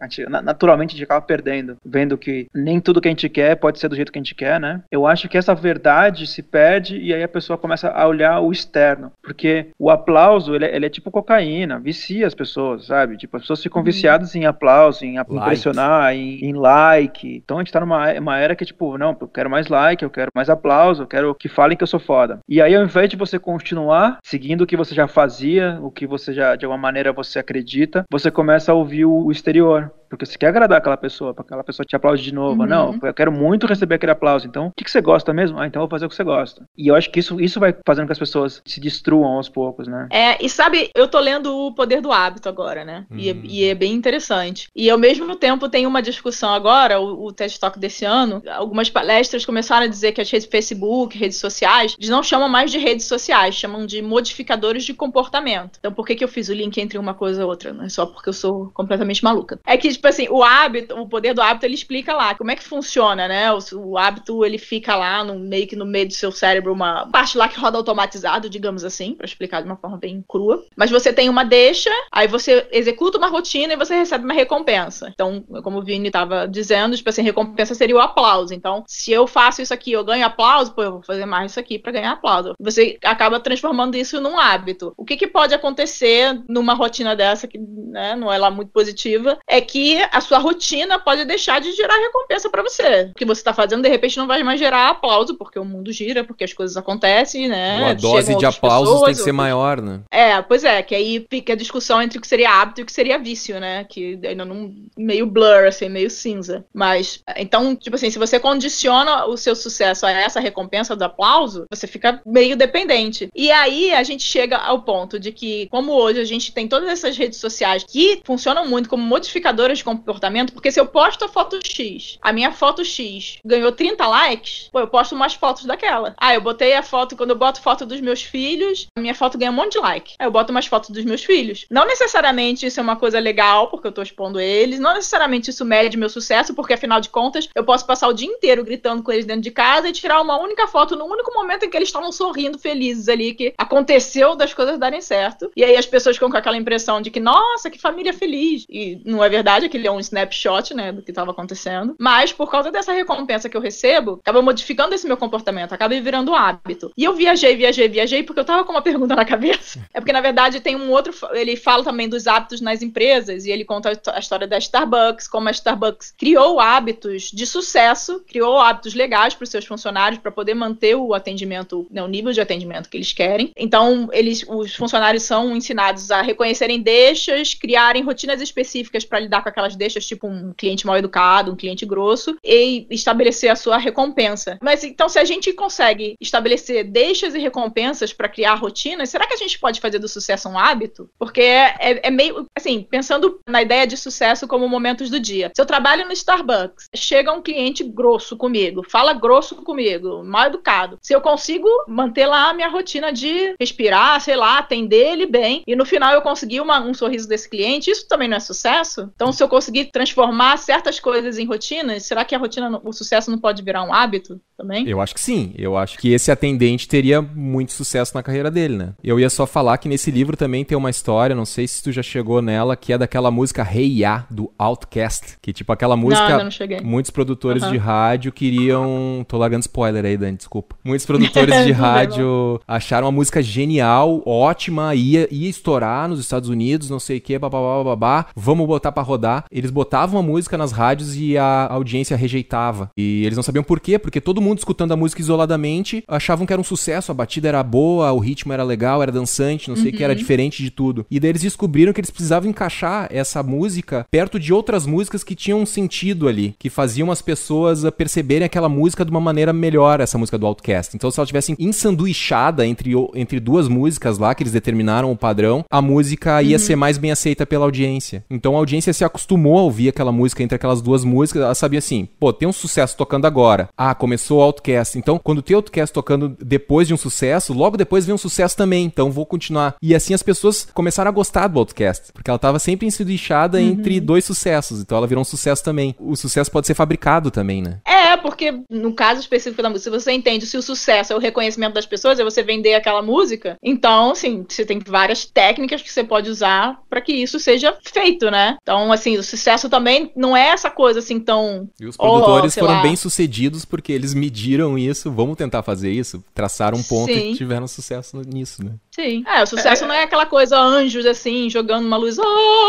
[SPEAKER 3] naturalmente a gente acaba perdendo, vendo que nem tudo que a gente quer pode ser do jeito que a gente quer, né? Eu acho que essa verdade se perde e aí a pessoa começa a olhar o externo, porque o aplauso, ele é tipo cocaína, vicia as pessoas, sabe? Tipo, as pessoas ficam viciadas em aplauso, em impressionar, em like. Então a gente tá numa era que, tipo, não, eu quero mais like, eu quero mais aplauso, eu quero que falem que eu sou foda. E aí, ao invés de você continuar seguindo o que você já fazia, o que você já, de alguma maneira, você acredita, você começa a ouvir o exterior. Porque você quer agradar aquela pessoa, para aquela pessoa te aplaude de novo. Não, eu quero muito receber aquele aplauso. Então, o que você gosta mesmo? Então eu vou fazer o que você gosta. E eu acho que isso vai fazendo com que as pessoas se destruam aos poucos, né?
[SPEAKER 2] E sabe, eu tô lendo O Poder do Hábito agora, né? E é bem interessante. E ao mesmo tempo tem uma discussão agora, o TED Talk desse ano, algumas palestras começaram a dizer que as redes Facebook, redes sociais, eles não chamam mais de redes sociais, chamam de modificadores de comportamento. Então por que eu fiz o link entre uma coisa e outra? Não é só porque eu sou completamente maluca. É que, tipo assim, o poder do hábito, ele explica lá como é que funciona, né? O hábito, ele fica lá meio que no meio do seu cérebro, uma parte lá que roda automatizado, digamos assim, pra explicar de uma forma bem crua. Mas você tem uma deixa, aí você executa uma rotina e você recebe uma recompensa. Então, como o Vini tava dizendo, tipo assim, recompensa seria o aplauso. Então, se eu faço isso aqui, eu ganho aplauso, eu vou fazer mais isso aqui pra ganhar aplauso. Você acaba transformando isso num hábito. O que pode acontecer numa rotina dessa, que, né, não é lá muito positiva, é que E a sua rotina pode deixar de gerar recompensa pra você. O que você tá fazendo, de repente, não vai mais gerar aplauso, porque o mundo gira, porque as coisas acontecem, né?
[SPEAKER 1] A dose de aplausos tem que ser maior, né?
[SPEAKER 2] Pois é, que aí fica a discussão entre o que seria hábito e o que seria vício, né? Que ainda não meio blur, assim, meio cinza. Mas, então, tipo assim, se você condiciona o seu sucesso a essa recompensa do aplauso, você fica meio dependente. E aí a gente chega ao ponto de que, como hoje a gente tem todas essas redes sociais que funcionam muito como modificadoras de comportamento, porque se eu posto a foto X, a minha foto X ganhou 30 likes, pô, eu posto mais fotos daquela. Eu botei a foto, quando eu boto foto dos meus filhos, a minha foto ganha um monte de like. Aí eu boto mais fotos dos meus filhos. Não necessariamente isso é uma coisa legal, porque eu tô expondo eles, não necessariamente isso mede meu sucesso, porque afinal de contas, eu posso passar o dia inteiro gritando com eles dentro de casa e tirar uma única foto no único momento em que eles estavam sorrindo, felizes ali, que aconteceu das coisas darem certo. E aí as pessoas ficam com aquela impressão de que, nossa, que família feliz. E não é verdade, aquele é um snapshot, né, do que estava acontecendo. Mas, por causa dessa recompensa que eu recebo, acaba modificando esse meu comportamento, acaba virando um hábito. E eu viajei, porque eu tava com uma pergunta na cabeça. É porque, na verdade, tem um outro, ele fala também dos hábitos nas empresas, e ele conta a história da Starbucks, como a Starbucks criou hábitos de sucesso, criou hábitos legais para os seus funcionários, para poder manter o atendimento, né, o nível de atendimento que eles querem. Então, os funcionários são ensinados a reconhecerem deixas, criarem rotinas específicas para lidar com aquelas deixas, tipo um cliente mal educado, um cliente grosso, e estabelecer a sua recompensa. Mas, então, se a gente consegue estabelecer deixas e recompensas para criar rotinas, será que a gente pode fazer do sucesso um hábito? Porque é meio, assim, pensando na ideia de sucesso como momentos do dia. Se eu trabalho no Starbucks, chega um cliente grosso comigo, fala grosso comigo, mal educado. Se eu consigo manter lá a minha rotina de respirar, sei lá, atender ele bem, e no final eu conseguir um sorriso desse cliente, isso também não é sucesso? Então, se eu conseguir transformar certas coisas em rotinas, será que o sucesso não pode virar um hábito também?
[SPEAKER 1] Eu acho que sim. Eu acho que esse atendente teria muito sucesso na carreira dele, né? Eu ia só falar que nesse livro também tem uma história, não sei se tu já chegou nela, que é daquela música Hey Ya, do Outkast, que tipo aquela música,
[SPEAKER 2] não cheguei.
[SPEAKER 1] Muitos produtores de rádio queriam... Tô largando spoiler aí, Dani, desculpa. Muitos produtores de rádio acharam a música genial, ótima, ia estourar nos Estados Unidos, não sei o que, babá, vamos botar pra rodar. Eles botavam a música nas rádios e a audiência rejeitava. E eles não sabiam por quê, porque todo mundo escutando a música isoladamente achavam que era um sucesso, a batida era boa, o ritmo era legal, era dançante, não sei o que, era diferente de tudo. E daí eles descobriram que eles precisavam encaixar essa música perto de outras músicas que tinham um sentido ali, que faziam as pessoas perceberem aquela música de uma maneira melhor, essa música do Outkast. Então, se ela tivesse ensanduichada entre duas músicas lá, que eles determinaram o padrão, a música ia ser mais bem aceita pela audiência. Então, a audiência se acostumou a ouvir aquela música entre aquelas duas músicas, ela sabia assim, pô, tem um sucesso tocando agora. Começou o Outkast. Então, quando tem o Outkast tocando depois de um sucesso, logo depois vem um sucesso também, então vou continuar. E assim as pessoas começaram a gostar do Outkast, porque ela estava sempre ensanduichada entre dois sucessos, então ela virou um sucesso também. O sucesso pode ser fabricado também, né?
[SPEAKER 2] Porque no caso específico da música, se você entende se o sucesso é o reconhecimento das pessoas, é você vender aquela música, então, assim, você tem várias técnicas que você pode usar para que isso seja feito, né? Então, assim, o sucesso também não é essa coisa, assim, tão...
[SPEAKER 1] E os produtores foram bem sucedidos porque eles mediram isso, vamos tentar fazer isso, traçaram um ponto e tiveram sucesso nisso, né?
[SPEAKER 2] Sim. O sucesso não é aquela coisa anjos, assim, jogando uma luz,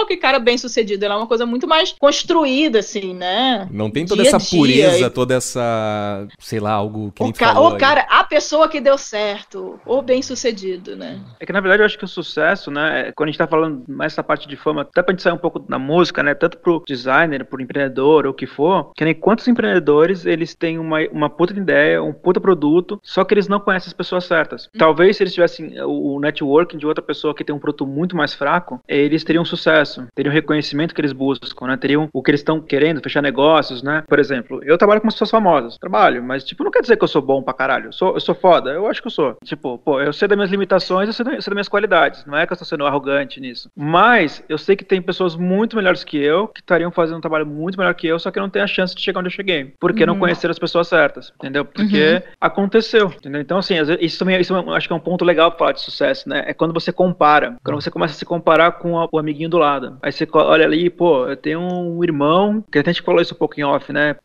[SPEAKER 2] que cara bem sucedido. Ela é uma coisa muito mais construída, assim, né?
[SPEAKER 1] Não tem toda essa pureza, toda essa, sei lá, algo que nem falou.
[SPEAKER 2] Cara, a pessoa que deu certo, ou bem sucedido, né?
[SPEAKER 3] É que, na verdade, eu acho que o sucesso, né, quando a gente tá falando mais essa parte de fama, até pra gente sair um pouco da música, né, tanto pro designer, pro empreendedor, ou o que for, que nem quantos empreendedores, eles têm uma puta ideia, um puta produto, só que eles não conhecem as pessoas certas. Talvez, se eles tivessem o networking de outra pessoa que tem um produto muito mais fraco, eles teriam sucesso, teriam o reconhecimento que eles buscam, né? Teriam o que eles estão querendo, fechar negócios, né? Por exemplo, eu trabalho com pessoas famosas, mas, tipo, não quer dizer que eu sou bom pra caralho, eu sou foda, eu acho que eu sou. Tipo, eu sei das minhas limitações, eu sei das minhas qualidades, não é que eu estou sendo arrogante nisso. Mas, eu sei que tem pessoas muito melhores que eu, que estariam fazendo um trabalho muito melhor que eu, só que eu não tenho a chance de chegar onde eu cheguei, porque não conheceram as pessoas certas, entendeu? Porque aconteceu, entendeu? Então, assim, isso também, eu acho que é um ponto legal pra falar de sucesso, sucesso, né? É quando você compara. Quando você começa a se comparar com o amiguinho do lado. Aí você olha ali, pô, eu tenho um irmão, que até a gente falou isso um pouco em off, né?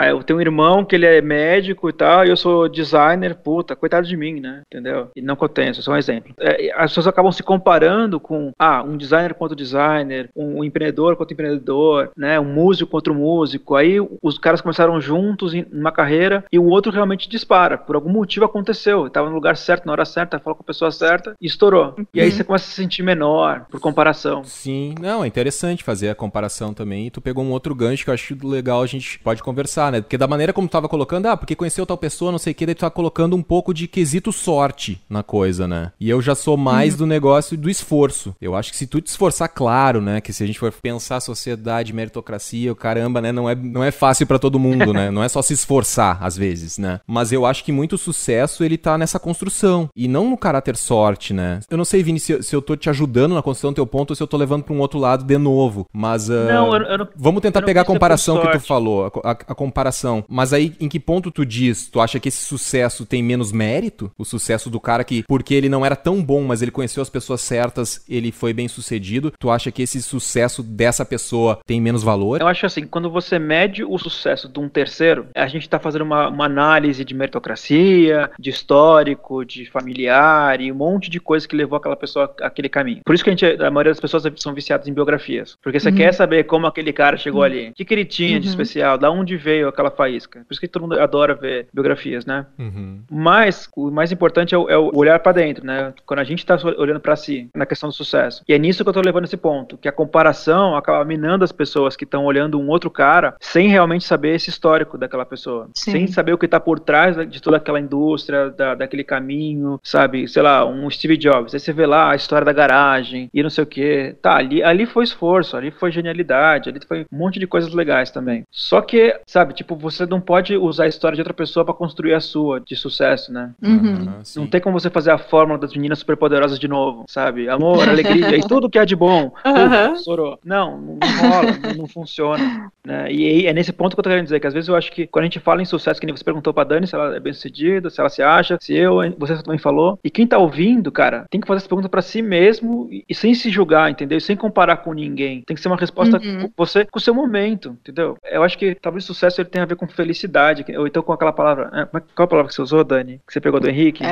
[SPEAKER 3] Eu tenho um irmão que ele é médico e tal, e eu sou designer, puta, coitado de mim, né? Entendeu? E não que eu tenho, isso é só um exemplo. As pessoas acabam se comparando com, um designer contra designer, um empreendedor contra empreendedor, né? Um músico contra um músico. Aí os caras começaram juntos em uma carreira e o outro realmente dispara. Por algum motivo aconteceu. Estava no lugar certo, na hora certa, falou com a pessoa certa e estourou. E aí você começa a se sentir menor por comparação.
[SPEAKER 1] Sim, não, é interessante fazer a comparação também. E tu pegou um outro gancho que eu acho legal, a gente pode conversar, né? Porque da maneira como tu tava colocando, porque conheceu tal pessoa, não sei o que, daí tu tá colocando um pouco de quesito sorte na coisa, né? E eu já sou mais do negócio do esforço. Eu acho que se tu te esforçar, claro, né? Que se a gente for pensar sociedade, meritocracia, o caramba, né? Não é fácil pra todo mundo, né? Não é só se esforçar, às vezes, né? Mas eu acho que muito sucesso, ele tá nessa construção. E não no caráter sorte, né? Eu não sei, Vini, se eu tô te ajudando na construção do teu ponto ou se eu tô levando pra um outro lado de novo. Mas
[SPEAKER 3] não, eu não,
[SPEAKER 1] vamos tentar pegar a comparação que tu falou. A comparação. Mas aí, em que ponto tu diz? Tu acha que esse sucesso tem menos mérito? O sucesso do cara que, porque ele não era tão bom, mas ele conheceu as pessoas certas, ele foi bem sucedido. Tu acha que esse sucesso dessa pessoa tem menos valor?
[SPEAKER 3] Eu acho assim, quando você mede o sucesso de um terceiro, a gente tá fazendo uma análise de meritocracia, de histórico, de familiar e um monte de coisa que levou aquela pessoa àquele caminho. Por isso que a maioria das pessoas são viciadas em biografias. Porque você quer saber como aquele cara chegou ali. O que ele tinha de especial? Da onde veio aquela faísca? Por isso que todo mundo adora ver biografias, né? Mas o mais importante é o olhar pra dentro, né? Quando a gente tá olhando pra si, na questão do sucesso. E é nisso que eu tô levando esse ponto. Que a comparação acaba minando as pessoas que estão olhando um outro cara sem realmente saber esse histórico daquela pessoa. Sim. Sem saber o que tá por trás de toda aquela indústria, daquele caminho, sabe? Sei lá, um Steve Jobs. Aí você vê lá a história da garagem e não sei o que. Tá, ali foi esforço, ali foi genialidade, ali foi um monte de coisas legais também. Só que, sabe, tipo, você não pode usar a história de outra pessoa pra construir a sua, de sucesso, né? Não tem como você fazer a fórmula das meninas superpoderosas de novo, sabe? Amor, alegria e tudo que há de bom. Estourou. Não rola, não funciona. Né? E é nesse ponto que eu tô querendo dizer, que às vezes eu acho que quando a gente fala em sucesso, que nem você perguntou pra Dani se ela é bem sucedida, se ela se acha, você também falou, e quem tá ouvindo, cara, tem que fazer essa pergunta pra si mesmo e sem se julgar, entendeu? Sem comparar com ninguém. Tem que ser uma resposta com você, com o seu momento, entendeu? Eu acho que talvez o sucesso ele tenha a ver com felicidade, ou então com aquela palavra, qual a palavra que você usou, Dani? Que você pegou do Henrique?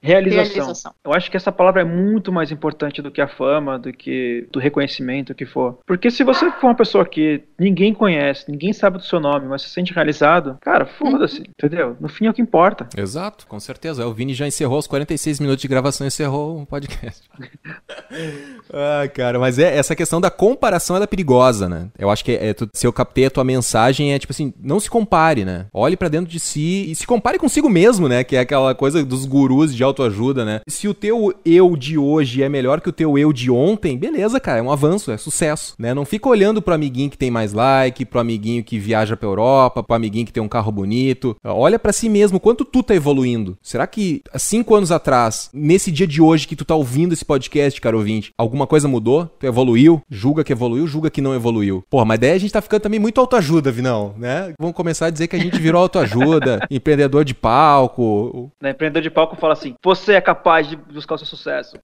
[SPEAKER 2] Realização.
[SPEAKER 3] Eu acho que essa palavra é muito mais importante do que a fama, do reconhecimento, o que for. Porque se você for uma pessoa que ninguém conhece, ninguém sabe do seu nome, mas se sente realizado, cara, foda-se, entendeu? No fim é o que importa.
[SPEAKER 1] Exato, com certeza. O Vini já encerrou os 46 minutos de gravação, encerrou o podcast. Cara, mas essa questão da comparação ela é perigosa, né? Eu acho que se eu captei a tua mensagem, é tipo assim, não se compare, né? Olhe pra dentro de si e se compare consigo mesmo, né? Que é aquela coisa dos gurus de autoajuda, né? Se o teu eu de hoje é melhor que o teu eu de ontem, beleza, cara, é um avanço, é sucesso, né? Não fica olhando pro amiguinho que tem mais like, pro amiguinho que viaja pra Europa, pro amiguinho que tem um carro bonito. Olha pra si mesmo, quanto tu tá evoluindo. Será que há 5 anos atrás, nesse dia de hoje que tu tá ouvindo esse podcast, cara ouvinte, alguma coisa mudou? Tu evoluiu? Julga que evoluiu, julga que não evoluiu. Porra, mas daí a gente tá ficando também muito autoajuda, Vinão, né? Vamos começar a dizer que a gente virou autoajuda, empreendedor de palco.
[SPEAKER 3] Empreendedor de palco fala assim, você é capaz de buscar o seu sucesso.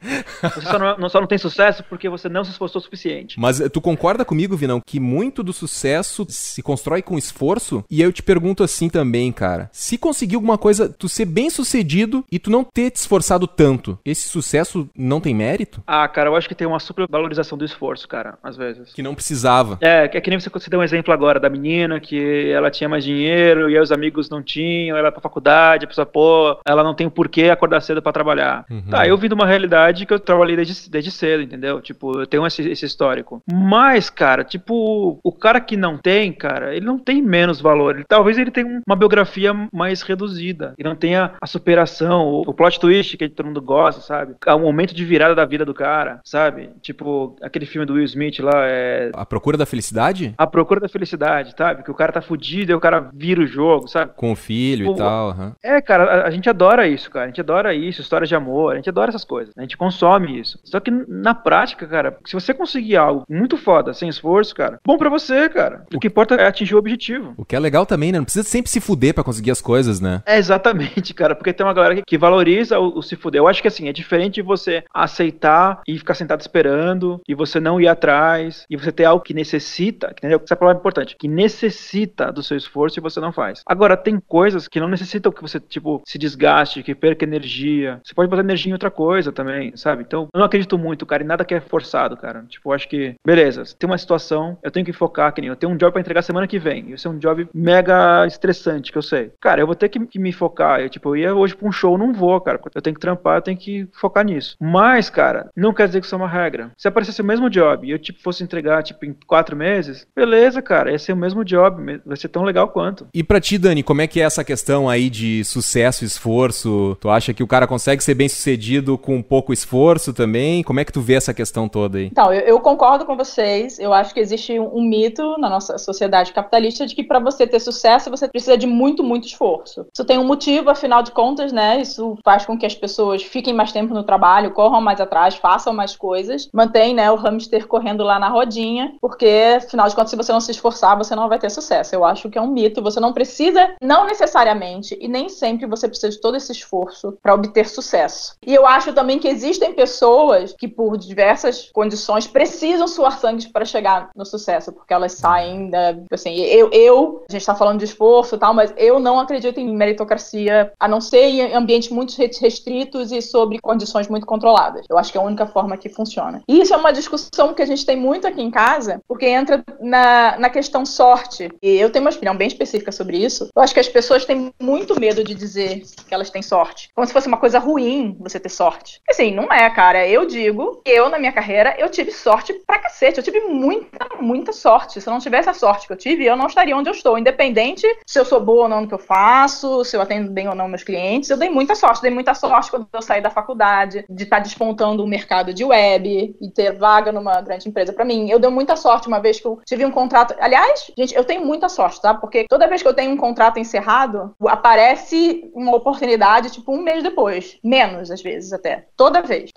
[SPEAKER 3] Você só não tem sucesso porque você não se esforçou o suficiente.
[SPEAKER 1] Mas tu concorda comigo, Vinão, que muito do sucesso se constrói com esforço? E aí eu te pergunto assim também, cara, se conseguir alguma coisa, tu ser bem sucedido e tu não ter te esforçado tanto, esse sucesso não tem mérito?
[SPEAKER 3] Cara, eu acho que tem uma supervalorização do esforço, cara, às vezes.
[SPEAKER 1] Que não precisava.
[SPEAKER 3] É que nem você deu um exemplo agora da menina que ela tinha mais dinheiro e aí os amigos não tinham, ela ia pra faculdade, a pessoa, ela não tem o porquê acordar cedo pra trabalhar. Tá, eu vim de uma realidade que eu trabalhei desde cedo, entendeu? Tipo, eu tenho esse histórico. Mas, cara, tipo, o cara que não tem, cara, ele não tem menos valor. Talvez ele tenha uma biografia mais reduzida. Ele não tenha a superação, o plot twist que todo mundo gosta, sabe? O momento de virada da vida do cara, sabe? Tipo, aquele filme do Will Smith lá,
[SPEAKER 1] A Procura da Felicidade?
[SPEAKER 3] A Procura da Felicidade, sabe? Que o cara tá fudido e o cara vira o jogo, sabe?
[SPEAKER 1] Com o filho e tal.
[SPEAKER 3] Cara, a gente adora isso, cara. A gente adora isso, histórias de amor, a gente adora essas coisas. A gente consome isso. Só que na prática, cara, se você conseguir algo muito foda, sem esforço, cara, bom pra você, cara. O que importa é atingir o objetivo.
[SPEAKER 1] O que é legal também, né? Não precisa sempre se fuder pra conseguir as coisas, né?
[SPEAKER 3] Exatamente, cara. Porque tem uma galera que valoriza o se fuder. Eu acho que assim, é diferente de você aceitar e ficar sentado esperando, e você não ir atrás, e você ter algo que necessita, entendeu? Essa palavra é importante, que necessita do seu esforço e você não faz. Agora, tem coisas que não necessitam que você, tipo, se desgaste, que perca energia. Você pode botar energia em outra coisa também, sabe? Então, eu não acredito muito, cara, em nada que é forçado, cara. Tipo, eu acho que, beleza, tem uma situação, eu tenho que focar, que nem eu tenho um job pra entregar semana que vem. Isso é um job mega estressante, que eu sei. Cara, eu vou ter que me focar. Eu ia hoje pra um show, não vou, cara. Eu tenho que trampar, eu tenho que focar nisso. Mas, cara, não quer dizer que isso é uma regra. Se aparecesse o mesmo job e eu, tipo, fosse entregar, tipo, em 4 meses, beleza, cara, ia ser o mesmo job, vai ser tão legal quanto.
[SPEAKER 1] E pra ti, Dani, como é que é essa questão aí de sucesso e esforço? Tu acha que o cara consegue ser bem sucedido com pouco esforço também? Como é que tu vê essa questão toda aí?
[SPEAKER 2] Então, eu concordo com vocês. Eu acho que existe um mito na nossa sociedade capitalista de que para você ter sucesso, você precisa de muito, muito esforço. Isso tem um motivo, afinal de contas, né? Isso faz com que as pessoas fiquem mais tempo no trabalho, corram mais atrás, façam mais coisas, mantém, né, o hamster correndo lá na rodinha, porque, afinal de contas, se você não se esforçar, você não vai ter sucesso. Eu acho que é um mito. Você não precisa, não necessariamente, e nem sempre você precisa de todo esse esforço para obter sucesso. E eu acho também que existem pessoas que, por diversas condições, precisam suar sangue para chegar no sucesso, porque elas saem da... Assim, a gente tá falando de esforço e tal, mas eu não acredito em meritocracia, a não ser em ambientes muito restritos e sobre condições muito controladas. Eu acho que é a única forma que funciona. E isso é uma discussão que a gente tem muito aqui em casa, porque entra na questão sorte. E eu tenho uma opinião bem específica sobre isso. Eu acho que as pessoas têm muito medo de dizer que elas têm sorte. Como se fosse uma coisa ruim você ter sorte. Assim, não é, cara. Eu digo que eu, na minha carreira, eu tive sorte pra cacete. Eu tive muita, muita sorte. Se eu não tivesse a sorte que eu tive, eu não estaria onde eu estou. Independente se eu sou boa ou não no que eu faço, se eu atendo bem ou não meus clientes, eu dei muita sorte. Dei muita sorte quando eu saí da faculdade, de estar despontando o mercado de web e ter vaga numa grande empresa pra mim. Eu dei muita sorte uma vez que eu tive um contrato... Aliás, gente, eu tenho muita sorte, tá? Porque toda vez que eu tenho um contrato encerrado, aparece uma oportunidade, tipo, um mês depois. Menos, às vezes, até. Toda vez.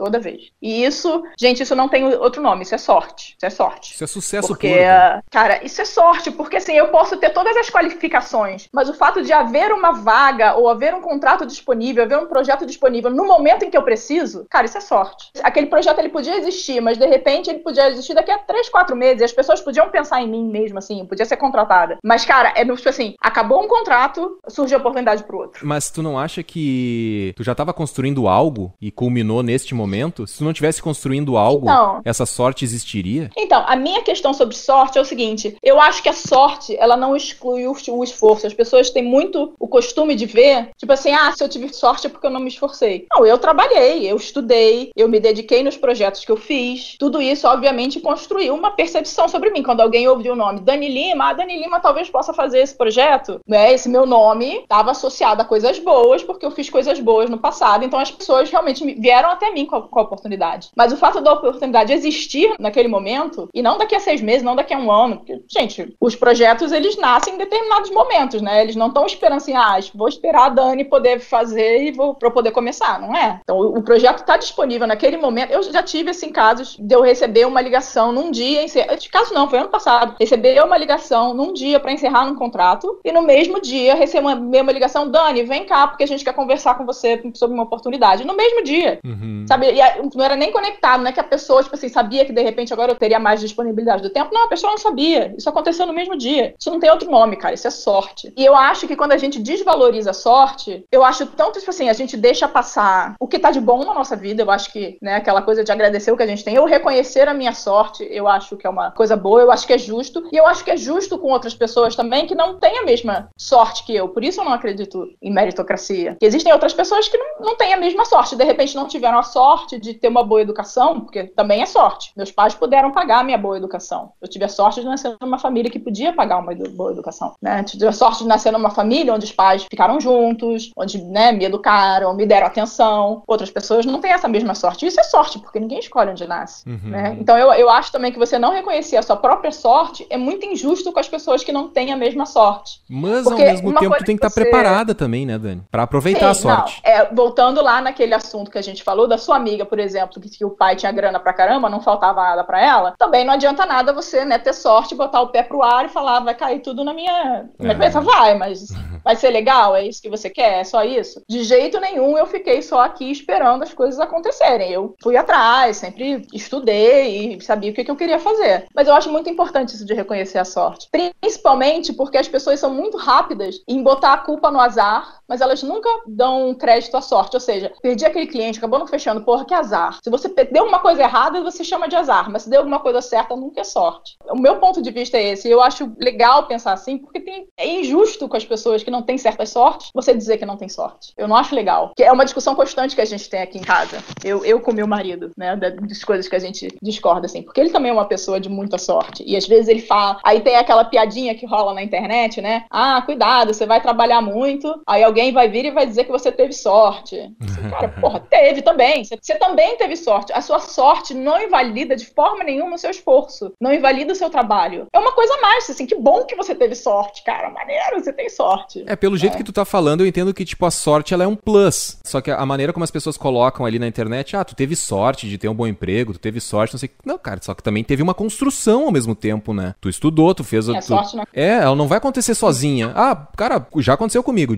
[SPEAKER 2] E isso, gente, isso não tem outro nome. Isso é sorte. Isso é sorte.
[SPEAKER 1] Isso é sucesso
[SPEAKER 2] porque,
[SPEAKER 1] puro.
[SPEAKER 2] cara, isso é sorte. Porque, assim, eu posso ter todas as qualificações, mas o fato de haver uma vaga ou haver um contrato disponível, haver um projeto disponível no momento em que eu preciso, cara, isso é sorte. Aquele projeto, ele podia existir, mas, de repente, ele podia existir daqui a 3, 4 meses e as pessoas podiam pensar em mim mesmo, assim, eu podia ser contratada. Mas, cara, é tipo assim, acabou um contrato, surge a oportunidade pro outro.
[SPEAKER 1] Mas tu não acha que tu já estava construindo algo e culminou neste momento? Se tu não tivesse construindo algo, então, essa sorte existiria?
[SPEAKER 2] Então, a minha questão sobre sorte é o seguinte, eu acho que a sorte, ela não exclui o esforço. As pessoas têm muito o costume de ver, tipo assim, se eu tive sorte é porque eu não me esforcei. Não, eu trabalhei, eu estudei, eu me dediquei nos projetos que eu fiz. Tudo isso, obviamente, construiu uma percepção sobre mim. Quando alguém ouviu o nome Dani Lima, Dani Lima talvez possa fazer esse projeto, né? Esse meu nome estava associado a coisas boas, porque eu fiz coisas boas no passado, então as pessoas realmente vieram até mim com a oportunidade. Mas o fato da oportunidade existir naquele momento, e não daqui a 6 meses, não daqui a 1 ano, porque, gente, os projetos, eles nascem em determinados momentos, né? Eles não estão esperando assim, vou esperar a Dani poder fazer pra eu poder começar, não é? Então, o projeto está disponível naquele momento. Eu já tive, assim, casos de eu receber uma ligação num dia, esse caso não, foi ano passado, receber uma ligação num dia para encerrar um contrato, e no mesmo dia receber uma ligação, Dani, vem cá, porque a gente quer conversar com você sobre uma oportunidade. No mesmo dia, sabe? E não era nem conectado, não é que a pessoa, tipo assim, sabia que de repente agora eu teria mais disponibilidade do tempo. Não, a pessoa não sabia. Isso aconteceu no mesmo dia. Isso não tem outro nome, cara. Isso é sorte. E eu acho que quando a gente desvaloriza a sorte, eu acho tanto, tipo assim, a gente deixa passar o que tá de bom na nossa vida. Eu acho que, né, aquela coisa de agradecer o que a gente tem, eu reconhecer a minha sorte, eu acho que é uma coisa boa, eu acho que é justo. E eu acho que é justo com outras pessoas também que não têm a mesma sorte que eu. Por isso eu não acredito em meritocracia. Porque existem outras pessoas que não têm a mesma sorte. De repente não tiveram a sorte de ter uma boa educação, porque também é sorte. Meus pais puderam pagar a minha boa educação. Eu tive a sorte de nascer numa família que podia pagar uma boa educação, né? Eu tive a sorte de nascer numa família onde os pais ficaram juntos, onde, né, me educaram, me deram atenção. Outras pessoas não têm essa mesma sorte. Isso é sorte, porque ninguém escolhe onde nasce, né? Então eu acho também que você não reconhecer a sua própria sorte é muito injusto com as pessoas que não têm a mesma sorte.
[SPEAKER 1] Mas porque ao mesmo tempo tu tem que estar preparada também, né, Dani? Pra aproveitar a sorte.
[SPEAKER 2] Não. Voltando lá naquele assunto que a gente falou, da sua amiga, por exemplo, que o pai tinha grana pra caramba, não faltava nada pra ela, também não adianta nada você, né, ter sorte, botar o pé pro ar e falar, vai cair tudo na minha cabeça. Vai, mas vai ser legal? É isso que você quer? É só isso? De jeito nenhum eu fiquei fiquei só aqui esperando as coisas acontecerem. Eu fui atrás, sempre estudei e sabia o que eu queria fazer. Mas eu acho muito importante isso de reconhecer a sorte. Principalmente porque as pessoas são muito rápidas em botar a culpa no azar, mas elas nunca dão crédito à sorte. Ou seja, perdi aquele cliente, acabou não fechando, porra, que azar. Se você deu uma coisa errada, você chama de azar, mas se deu alguma coisa certa, nunca é sorte. O meu ponto de vista é esse. Eu acho legal pensar assim, porque é injusto com as pessoas que não têm certas sortes, você dizer que não tem sorte. Eu não acho legal. Que é uma discussão constante que a gente tem aqui em casa. Eu com meu marido, né, das coisas que a gente discorda, assim, porque ele também é uma pessoa de muita sorte. E às vezes ele fala, aí tem aquela piadinha que rola na internet, né? Ah, cuidado, você vai trabalhar muito, aí alguém vai vir e vai dizer que você teve sorte. Assim, cara, porra, teve também. Você também teve sorte. A sua sorte não invalida de forma nenhuma o seu esforço. Não invalida o seu trabalho. É uma coisa a mais, assim, que bom que você teve sorte, cara. Maneiro, você tem sorte.
[SPEAKER 1] Pelo jeito que tu tá falando, eu entendo que, tipo, a sorte, ela é um plus. Só que a maneira como as pessoas colocam ali na internet, tu teve sorte de ter um bom emprego, tu teve sorte, não sei o que. Não, cara, só que também teve uma construção ao mesmo tempo, né? Tu estudou, tu fez...
[SPEAKER 2] Sorte não...
[SPEAKER 1] ela não vai acontecer sozinha. Cara, já aconteceu comigo.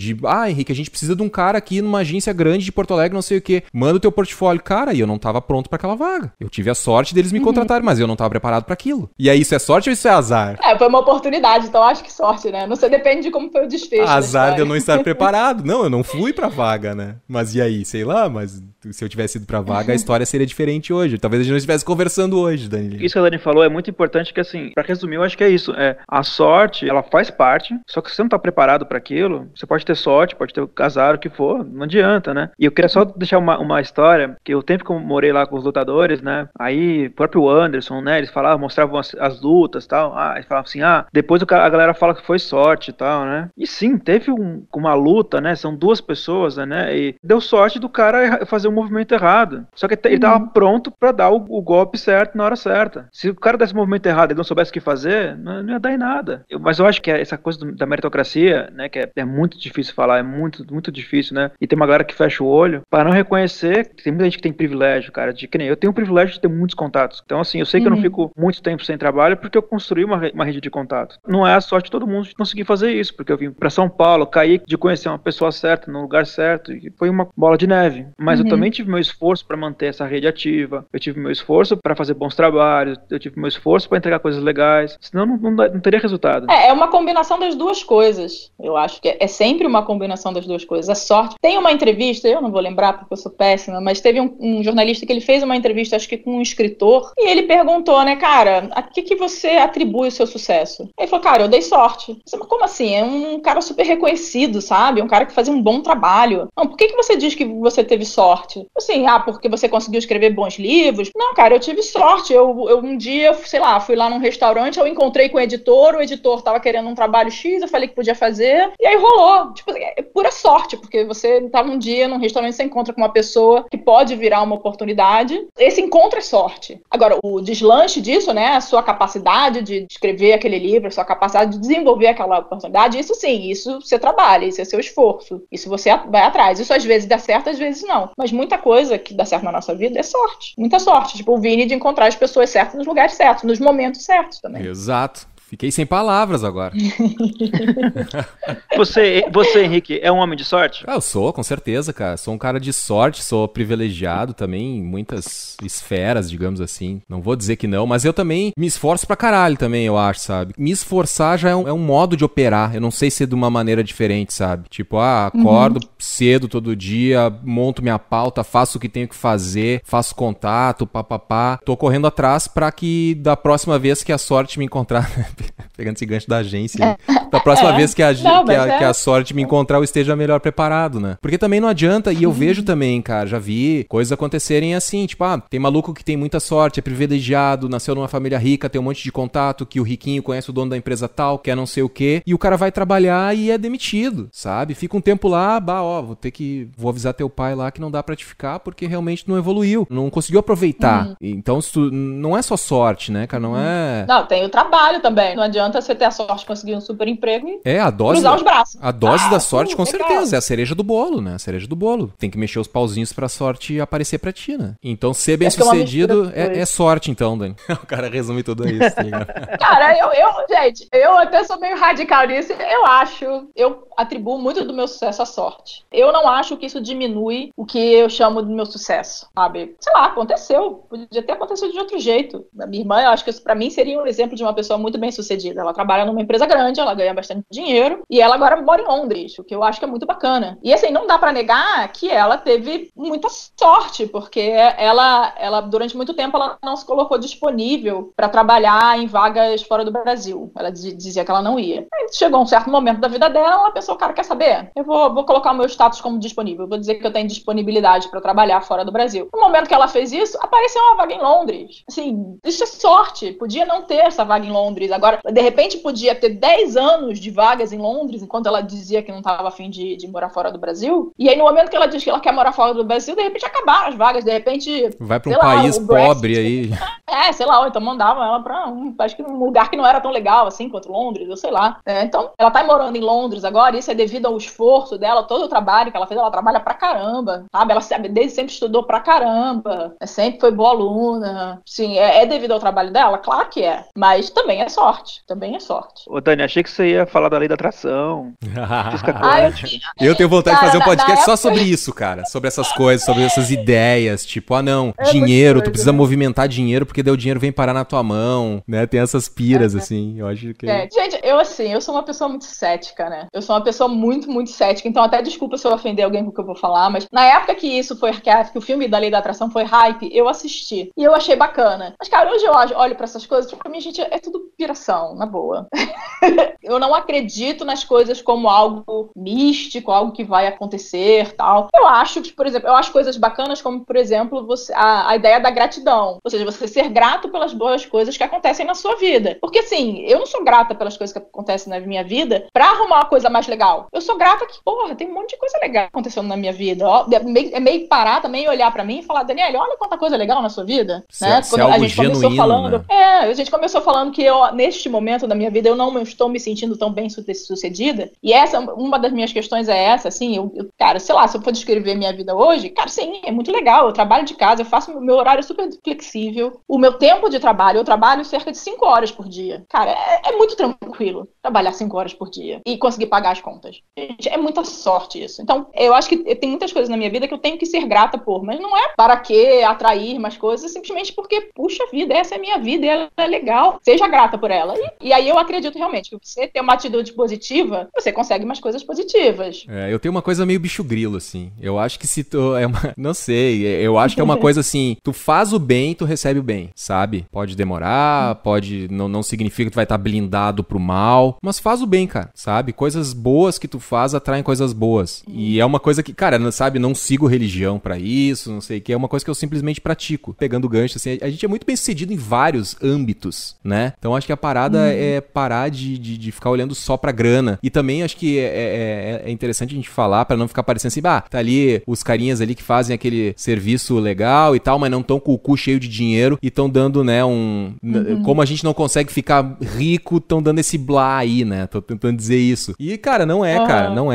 [SPEAKER 1] Henrique, a gente precisa de um cara aqui numa agência grande de Porto Alegre, não sei o que. Manda o teu portfólio. Cara, e eu não tava pronto pra aquela vaga. Eu tive a sorte deles me contratarem, mas eu não tava preparado pra aquilo. E aí, isso é sorte ou isso é azar?
[SPEAKER 2] Foi uma oportunidade, então acho que sorte, né? Não sei, depende de como foi o desfecho.
[SPEAKER 1] Azar de eu não estar preparado. Não, eu não fui pra vaga, né? Mas e aí? Sei lá, mas se eu tivesse ido pra vaga, a história seria diferente hoje. Talvez a gente não estivesse conversando hoje, Dani.
[SPEAKER 3] Isso que a Dani falou é muito importante, que assim, pra resumir, eu acho que é isso. A sorte, ela faz parte, só que se você não tá preparado pra aquilo, você pode ter sorte, pode ter azar, o que for, não adianta, né? E eu queria só deixar uma história, que o tempo que eu morei lá com os lutadores, né? Aí, o próprio Anderson, né? Eles falavam, mostravam as lutas e tal. Eles falavam assim, depois a galera fala que foi sorte e tal, né? E sim, teve uma luta, né? São duas pessoas, né? E deu sorte do cara fazer um movimento errado. Só que ele tava pronto pra dar o golpe certo na hora certa. Se o cara desse o movimento errado e ele não soubesse o que fazer, não ia dar em nada. Mas eu acho que essa coisa da meritocracia, né? Que é muito difícil falar, é muito, muito difícil, né? E tem uma galera que fecha o olho para não reconhecer que tem muita gente que tem privilégio, cara. Que nem eu tenho o privilégio de ter muitos contatos. Então, assim, eu sei que eu não fico muito tempo sem trabalho porque eu construí uma rede de contatos. Não é a sorte de todo mundo de conseguir fazer isso, porque eu vim pra São Paulo, caí de conhecer uma pessoa certa, no lugar certo, e foi uma bola de neve. Mas eu também tive meu esforço para manter essa rede ativa, eu tive meu esforço para fazer bons trabalhos, eu tive meu esforço para entregar coisas legais, senão não teria resultado.
[SPEAKER 2] É uma combinação das duas coisas. Eu acho que é sempre uma combinação das duas coisas. A sorte. Tem uma entrevista, eu não vou lembrar porque eu sou péssima, mas teve um jornalista que ele fez uma entrevista, acho que com um escritor, e ele perguntou, né, cara, a que você atribui o seu sucesso? Ele falou, cara, eu dei sorte. Mas como assim? É um cara super reconhecido, sabe? Um cara que fazia um bom trabalho. Não, por que você diz que você teve sorte? Assim, porque você conseguiu escrever bons livros? Não, cara, eu tive sorte. Eu um dia, sei lá, fui lá num restaurante, eu encontrei com o editor tava querendo um trabalho X, eu falei que podia fazer, e aí rolou. Tipo, é pura sorte, porque você tá num dia, num restaurante, você encontra com uma pessoa que pode virar uma oportunidade. Esse encontro é sorte. Agora, o deslanche disso, né, a sua capacidade de escrever aquele livro, a sua capacidade de desenvolver aquela oportunidade, isso sim, isso você trabalha, isso é seu esforço, isso você vai atrás. Isso às vezes dá certo, às vezes não. Mas muita coisa que dá certo na nossa vida é sorte. Muita sorte. Tipo, o Vini de encontrar as pessoas certas nos lugares certos, nos momentos certos também.
[SPEAKER 1] Exato. Fiquei sem palavras agora.
[SPEAKER 3] Você, Henrique, é um homem de sorte?
[SPEAKER 1] Eu sou, com certeza, cara. Sou um cara de sorte, sou privilegiado também em muitas esferas, digamos assim. Não vou dizer que não, mas eu também me esforço pra caralho também, eu acho, sabe? Me esforçar já é um modo de operar. Eu não sei se é de uma maneira diferente, sabe? Tipo, acordo cedo todo dia, monto minha pauta, faço o que tenho que fazer, faço contato, papapá. Tô correndo atrás pra que da próxima vez que a sorte me encontrar... Pegando esse gancho da agência. Da próxima vez que a sorte me encontrar, eu esteja melhor preparado, né? Porque também não adianta, e eu vejo também, cara, já vi coisas acontecerem assim, tipo, tem maluco que tem muita sorte, é privilegiado, nasceu numa família rica, tem um monte de contato, que o riquinho conhece o dono da empresa tal, quer não sei o quê, e o cara vai trabalhar e é demitido, sabe? Fica um tempo lá, vou avisar teu pai lá que não dá pra te ficar, porque realmente não evoluiu, não conseguiu aproveitar. Então, não é só sorte, né, cara? Não é...
[SPEAKER 2] Não, tem o trabalho também. Não adianta você ter a sorte de conseguir um super emprego emprego e
[SPEAKER 1] a dose
[SPEAKER 2] cruzar os braços.
[SPEAKER 1] A dose da sorte, com
[SPEAKER 2] legal.
[SPEAKER 1] certeza, é a cereja do bolo, né? A cereja do bolo. Tem que mexer os pauzinhos pra sorte aparecer pra ti, né? Então, ser bem sucedido é sorte, então, Dani. O cara resume tudo isso, tá ligado?
[SPEAKER 2] Cara, gente, eu até sou meio radical nisso. Eu atribuo muito do meu sucesso à sorte. Eu não acho que isso diminui o que eu chamo do meu sucesso, sabe? Sei lá, aconteceu. Podia ter acontecido de outro jeito. A minha irmã, eu acho que isso pra mim seria um exemplo de uma pessoa muito bem sucedida. Ela trabalha numa empresa grande, ela ganha bastante dinheiro e ela agora mora em Londres, o que eu acho que é muito bacana. E assim, não dá pra negar que ela teve muita sorte, porque ela durante muito tempo, ela não se colocou disponível pra trabalhar em vagas fora do Brasil. Ela dizia que ela não ia. Aí chegou um certo momento da vida dela, ela pensou, cara, quer saber? Eu vou colocar o meu status como disponível, vou dizer que eu tenho disponibilidade pra trabalhar fora do Brasil. No momento que ela fez isso, apareceu uma vaga em Londres. Assim, isso é sorte. Podia não ter essa vaga em Londres. Agora, de repente, podia ter 10 anos de vagas em Londres, enquanto ela dizia que não estava a fim de morar fora do Brasil. E aí, no momento que ela diz que ela quer morar fora do Brasil, de repente acabaram as vagas. De repente,
[SPEAKER 1] vai pra um país pobre aí.
[SPEAKER 2] Sei lá, ou então mandavam ela pra acho que um lugar que não era tão legal assim quanto Londres, ou sei lá. Então, ela tá morando em Londres agora, isso é devido ao esforço dela, todo o trabalho que ela fez, ela trabalha pra caramba, sabe? Ela desde sempre estudou pra caramba, sempre foi boa aluna. Sim, é devido ao trabalho dela? Claro que é. Mas também é sorte.
[SPEAKER 3] Ô, Dani, achei que você ia falar da lei da atração.
[SPEAKER 1] Eu tenho vontade de fazer um podcast só sobre isso, cara. Sobre essas coisas, sobre essas ideias. Tipo, não, dinheiro, tu precisa movimentar dinheiro porque daí o dinheiro vem parar na tua mão, né? Tem essas piras, assim. Eu acho que...
[SPEAKER 2] Gente, eu sou uma pessoa muito cética, né? Eu sou uma pessoa muito, muito cética. Então, até desculpa se eu ofender alguém com o que eu vou falar, mas na época que isso foi, que o filme da Lei da Atração foi hype, eu assisti. E eu achei bacana. Mas, cara, hoje eu olho pra essas coisas, pra mim, gente, é tudo piração, na boa. Eu não acredito nas coisas como algo místico, algo que vai acontecer, tal. Eu acho que, por exemplo, eu acho coisas bacanas como, por exemplo, a ideia da gratidão. Ou seja, você ser grato pelas boas coisas que acontecem na sua vida. Porque, assim, eu não sou grata pelas coisas que acontecem na minha vida pra arrumar uma coisa mais legal. Eu sou grata que, porra, tem um monte de coisa legal acontecendo na minha vida. Ó, é meio parar também, olhar pra mim e falar, Daniela, olha quanta coisa legal na sua vida. Né?
[SPEAKER 1] Quando a gente começou falando,
[SPEAKER 2] né? A gente começou falando que eu, neste momento da minha vida, eu não estou me sentindo tão bem sucedida. E uma das minhas questões é essa, assim, cara, sei lá, se eu for descrever minha vida hoje, cara, sim, é muito legal. Eu trabalho de casa, eu faço meu horário super flexível. O meu tempo de trabalho, eu trabalho cerca de 5 horas por dia. Cara, é muito tranquilo trabalhar 5 horas por dia e conseguir pagar as contas. Gente, é muita sorte isso. Então, eu acho que tem muitas coisas na minha vida que eu tenho que ser grata por, mas não é para que atrair mais coisas, simplesmente porque, puxa vida, essa é a minha vida e ela é legal. Seja grata por ela. E aí eu acredito realmente que você ter uma atitude positiva, você consegue mais coisas positivas.
[SPEAKER 1] Eu tenho uma coisa meio bicho grilo, assim. Eu acho que se tu... Não sei, eu acho que é uma coisa assim, tu faz o bem, tu recebe o bem, sabe? Pode demorar, pode... Não significa que tu vai estar blindado pro mal, mas faz o bem, cara, sabe? Coisas boas que tu faz atraem coisas boas. E é uma coisa que, cara, sabe, não sigo religião pra isso, não sei o que, é uma coisa que eu simplesmente pratico. Pegando gancho, assim, a gente é muito bem sucedido em vários âmbitos, né? Então acho que a parada é parar de ficar olhando só pra grana. E também acho que é interessante a gente falar pra não ficar parecendo assim, tá ali os carinhas ali que fazem aquele serviço legal e tal, mas não estão com o cu cheio de dinheiro e estão dando, né, como a gente não consegue ficar rico, estão dando esse blá aí, né? Tô tentando dizer isso. E, cara, não é, cara, não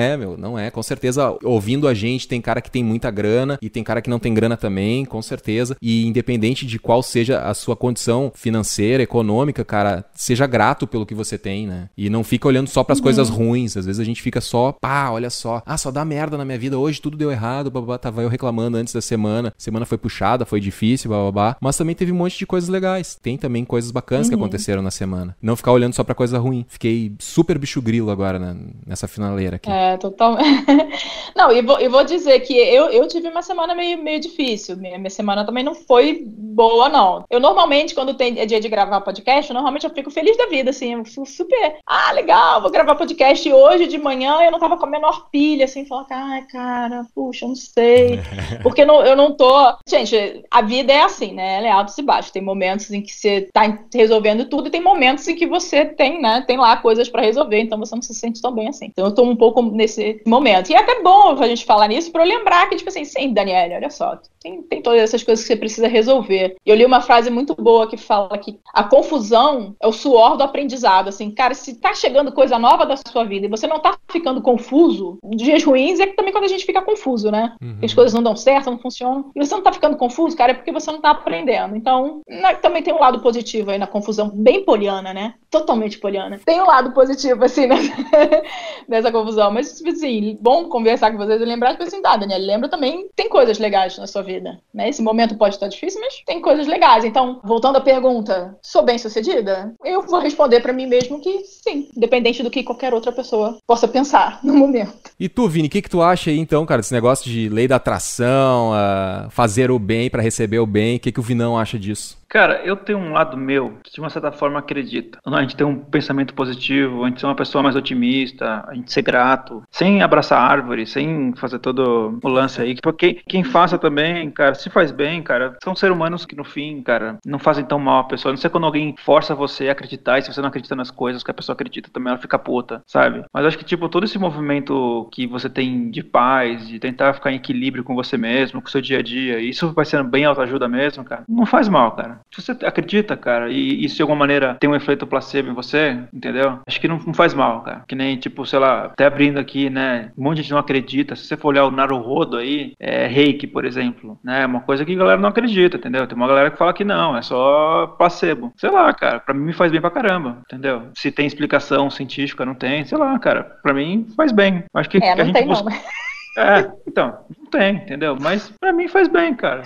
[SPEAKER 1] é. Com certeza, ouvindo a gente, tem cara que tem muita grana e tem cara que não tem grana também, com certeza. E independente de qual seja a sua condição financeira, econômica, cara, seja grato pelo que você tem, né? E não fica olhando só pras coisas ruins. Às vezes a gente fica só, olha só. Só dá merda na minha vida. Hoje tudo deu errado, tava eu reclamando antes da semana. Semana foi puxada, foi difícil, Mas também teve um monte de coisas legais. Tem também coisas bacanas que aconteceram na semana. Não ficar olhando só pra coisa ruim. Fiquei super bicho grilo agora, né, nessa finaleira aqui.
[SPEAKER 2] Totalmente. Não, e vou dizer que eu tive uma semana meio difícil. Minha semana também não foi boa, não. Eu normalmente, quando é dia de gravar podcast, normalmente eu fico feliz da vida, assim. Eu fico super, legal, vou gravar podcast. E hoje de manhã eu não tava com a menor pilha, assim, falar, cara, puxa, eu não sei. Porque eu não tô... Gente, a vida é assim, né? Ela é altos e baixos. Tem momentos em que você tá resolvendo tudo e tem momentos em que você tem lá coisas pra resolver, então você não se sente tão bem assim. Então eu tô um pouco nesse momento. E é até bom a gente falar nisso pra eu lembrar que, tipo assim, sim, Daniela, olha só, tem todas essas coisas que você precisa resolver. Eu li uma frase muito boa que fala que a confusão é o suor do aprendizado, assim, cara, se tá tá chegando coisa nova da sua vida e você não tá ficando confuso, dias ruins é também quando a gente fica confuso, né? As coisas não dão certo, não funcionam. E você não tá ficando confuso, cara, é porque você não tá aprendendo. Então, também tem um lado positivo aí na confusão, bem poliana, né? Totalmente poliana. Tem um lado positivo, assim, nessa confusão. Mas, assim, bom conversar com vocês e lembrar, tipo assim, Daniel, lembra também, tem coisas legais na sua vida, né? Esse momento pode estar difícil, mas tem coisas legais. Então, voltando à pergunta, sou bem-sucedida? Eu vou responder pra mim mesmo que sim, independente do que qualquer outra pessoa possa pensar no momento.
[SPEAKER 1] E tu, Vini, o que tu acha aí, então, cara, desse negócio de lei da atração, fazer o bem pra receber o bem? O que o Vinão acha disso?
[SPEAKER 3] Cara, eu tenho um lado meu que de uma certa forma acredita. A gente tem um pensamento positivo, a gente ser uma pessoa mais otimista, a gente ser grato, sem abraçar árvore, sem fazer todo o lance aí. Porque quem faça também, cara, se faz bem, cara, são seres humanos que no fim, cara, não fazem tão mal a pessoa. Não sei quando alguém força você a acreditar, e se você não acredita nas coisas que a pessoa acredita também, ela fica puta, sabe? Mas acho que, tipo, todo esse movimento que você tem de paz, de tentar ficar em equilíbrio com você mesmo, com o seu dia a dia, isso vai sendo bem autoajuda mesmo, cara, não faz mal, cara. Se você acredita, cara, e isso de alguma maneira tem um efeito placebo em você, entendeu? Acho que não faz mal, cara. Que nem, tipo, sei lá, até abrindo aqui, né? Um monte de gente não acredita. Se você for olhar o Naruhodo aí, Reiki, por exemplo, né? É uma coisa que a galera não acredita, entendeu? Tem uma galera que fala que não, é só placebo. Sei lá, cara, pra mim me faz bem pra caramba, entendeu? Se tem explicação científica, não tem, sei lá, cara, pra mim faz bem. Acho que, que a gente
[SPEAKER 2] tem
[SPEAKER 3] busca... Então, não tem, entendeu? Mas pra mim faz bem, cara.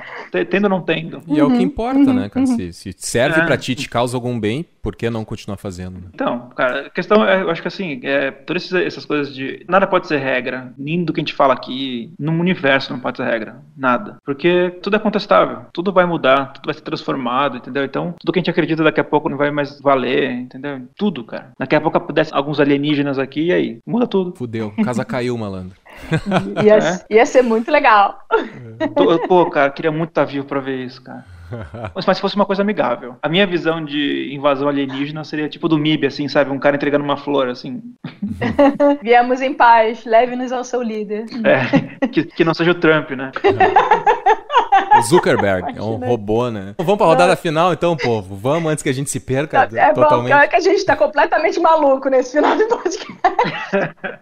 [SPEAKER 3] Tendo ou não tendo.
[SPEAKER 1] E é o que importa, né, cara? Se serve pra ti, te causa algum bem, por que não continuar fazendo? Né?
[SPEAKER 3] Então, cara, a questão é, eu acho que assim, todas essas coisas de... Nada pode ser regra, nem do que a gente fala aqui, no universo não pode ser regra, nada. Porque tudo é contestável, tudo vai mudar, tudo vai ser transformado, entendeu? Então, tudo que a gente acredita daqui a pouco não vai mais valer, entendeu? Tudo, cara. Daqui a pouco aparecem alguns alienígenas aqui e aí, muda tudo.
[SPEAKER 1] Fudeu, casa caiu, malandro.
[SPEAKER 2] Ia ser muito legal.
[SPEAKER 3] Pô, cara, queria muito estar vivo pra ver isso, cara. Mas se fosse uma coisa amigável. A minha visão de invasão alienígena seria tipo do MIB, assim, sabe? Um cara entregando uma flor, assim.
[SPEAKER 2] Viemos em paz, leve-nos ao seu líder.
[SPEAKER 3] Que não seja o Trump, né?
[SPEAKER 1] O Zuckerberg, é um robô, né? Vamos pra rodada final, então, povo. Vamos antes que a gente se perca totalmente.
[SPEAKER 2] Bom, que a gente tá completamente maluco nesse final do podcast.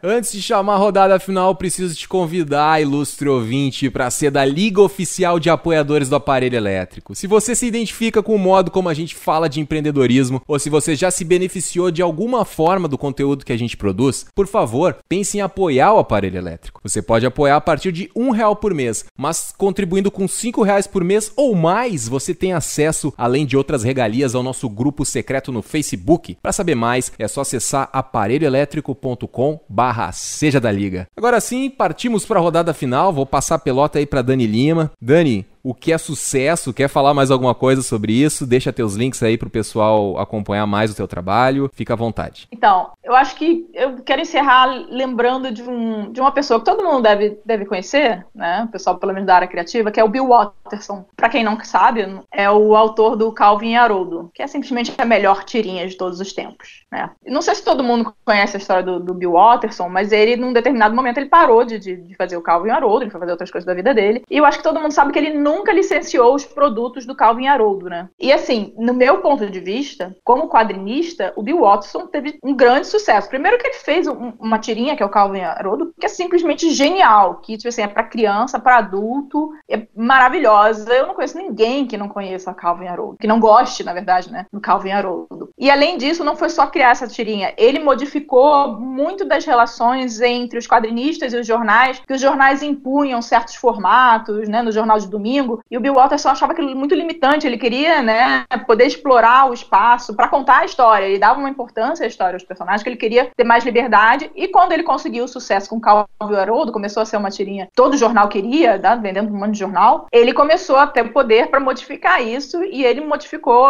[SPEAKER 1] Antes de chamar a rodada final, preciso te convidar, ilustre ouvinte, pra ser da Liga Oficial de Apoiadores do Aparelho Elétrico. Se você se identifica com o modo como a gente fala de empreendedorismo, ou se você já se beneficiou de alguma forma do conteúdo que a gente produz, por favor, pense em apoiar o Aparelho Elétrico. Você pode apoiar a partir de R$1 por mês, mas contribuindo com R$5 por mês ou mais, você tem acesso, além de outras regalias, ao nosso grupo secreto no Facebook. Para saber mais, é só acessar aparelhoelétrico.com/seja da liga. Agora sim, partimos para a rodada final. Vou passar a pelota aí para Dani Lima. Dani, o que é sucesso? Quer falar mais alguma coisa sobre isso? Deixa teus links aí pro pessoal acompanhar mais o teu trabalho. Fica à vontade.
[SPEAKER 2] Então, eu acho que eu quero encerrar lembrando de uma pessoa que todo mundo deve conhecer, né? O pessoal, pelo menos da área criativa, que é o Bill Watterson. Pra quem não sabe, é o autor do Calvin e Haroldo, que é simplesmente a melhor tirinha de todos os tempos, né? Não sei se todo mundo conhece a história do Bill Watterson, mas ele, num determinado momento, ele parou de fazer o Calvin e Haroldo, ele foi fazer outras coisas da vida dele. E eu acho que todo mundo sabe que ele nunca licenciou os produtos do Calvin e Haroldo, né? E assim, no meu ponto de vista, como quadrinista, o Bill Watterson teve um grande sucesso. Primeiro que ele fez uma tirinha, que é o Calvin e Haroldo, que é simplesmente genial, que tipo assim, é pra criança, pra adulto, é maravilhosa. Eu não conheço ninguém que não conheça Calvin e Haroldo, que não goste, na verdade, né, do Calvin e Haroldo. E além disso, não foi só criar essa tirinha, ele modificou muito das relações entre os quadrinistas e os jornais, que os jornais impunham certos formatos, né, no Jornal de Domingo, e o Bill Watterson achava aquilo muito limitante, ele queria, né, poder explorar o espaço para contar a história, ele dava uma importância à história aos personagens, que ele queria ter mais liberdade, e quando ele conseguiu o sucesso com Calvin e Haroldo, começou a ser uma tirinha, todo jornal queria, tá, vendendo um monte de jornal, ele começou a ter poder para modificar isso, e ele modificou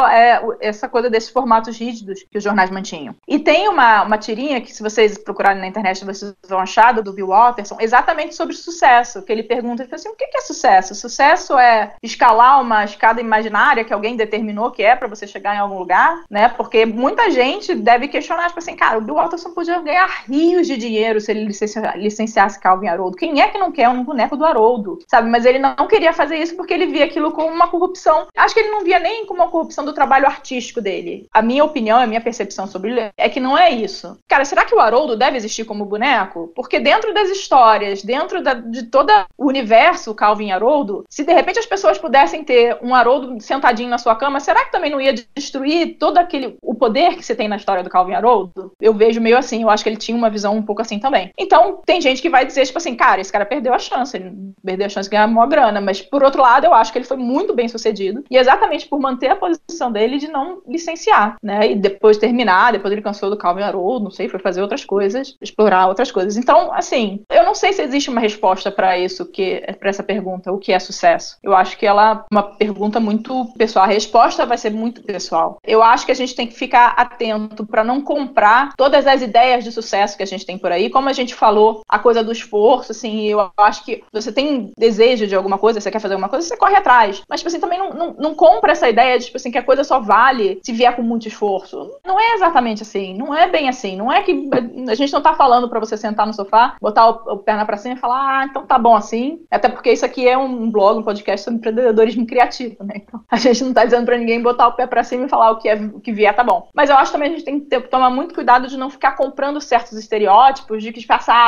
[SPEAKER 2] essa coisa desses formatos rígidos que os jornais mantinham. E tem uma tirinha que, se vocês procurarem na internet, vocês vão achar, do Bill Watterson, exatamente sobre sucesso, que ele pergunta, ele fala assim, o que é sucesso? Sucesso é escalar uma escada imaginária que alguém determinou que é pra você chegar em algum lugar, né? Porque muita gente deve questionar, tipo assim, cara, o Bill Watterson podia ganhar rios de dinheiro se ele licenciasse Calvin e Haroldo. Quem é que não quer um boneco do Haroldo, sabe? Mas ele não queria fazer isso porque ele via aquilo como uma corrupção. Acho que ele não via nem como uma corrupção do trabalho artístico dele. A minha opinião, a minha percepção sobre ele é que não é isso. Cara, será que o Haroldo deve existir como boneco? Porque dentro das histórias, dentro de todo o universo Calvin e Haroldo, se de repente as pessoas pudessem ter um Haroldo sentadinho na sua cama, será que também não ia destruir todo o poder que você tem na história do Calvin e Haroldo? Eu vejo meio assim, eu acho que ele tinha uma visão um pouco assim também. Então, tem gente que vai dizer, tipo assim, cara, esse cara perdeu a chance, ele perdeu a chance de ganhar uma grana, mas por outro lado, eu acho que ele foi muito bem sucedido, e exatamente por manter a posição dele de não licenciar, né, e depois terminar, depois ele cansou do Calvin e Haroldo, não sei, foi fazer outras coisas, explorar outras coisas. Então, assim, eu não sei se existe uma resposta pra isso, pra essa pergunta, o que é sucesso. Eu acho que ela é uma pergunta muito pessoal, a resposta vai ser muito pessoal. Eu acho que a gente tem que ficar atento pra não comprar todas as ideias de sucesso que a gente tem por aí, como a gente falou, a coisa do esforço, assim, eu acho que você tem desejo de alguma coisa, você quer fazer alguma coisa, você corre atrás. Mas, tipo assim, também não compra essa ideia de, tipo assim, que a coisa só vale se vier com muito esforço. Não é exatamente assim, não é bem assim. Não é que a gente não tá falando pra você sentar no sofá, botar o perna pra cima e falar, então tá bom assim. Até porque isso aqui é um blog, um podcast sobre empreendedorismo criativo, né? Então, a gente não tá dizendo pra ninguém botar o pé pra cima e falar o que vier tá bom. Mas eu acho também que a gente tem que tomar muito cuidado de não ficar comprando certos estereótipos de que,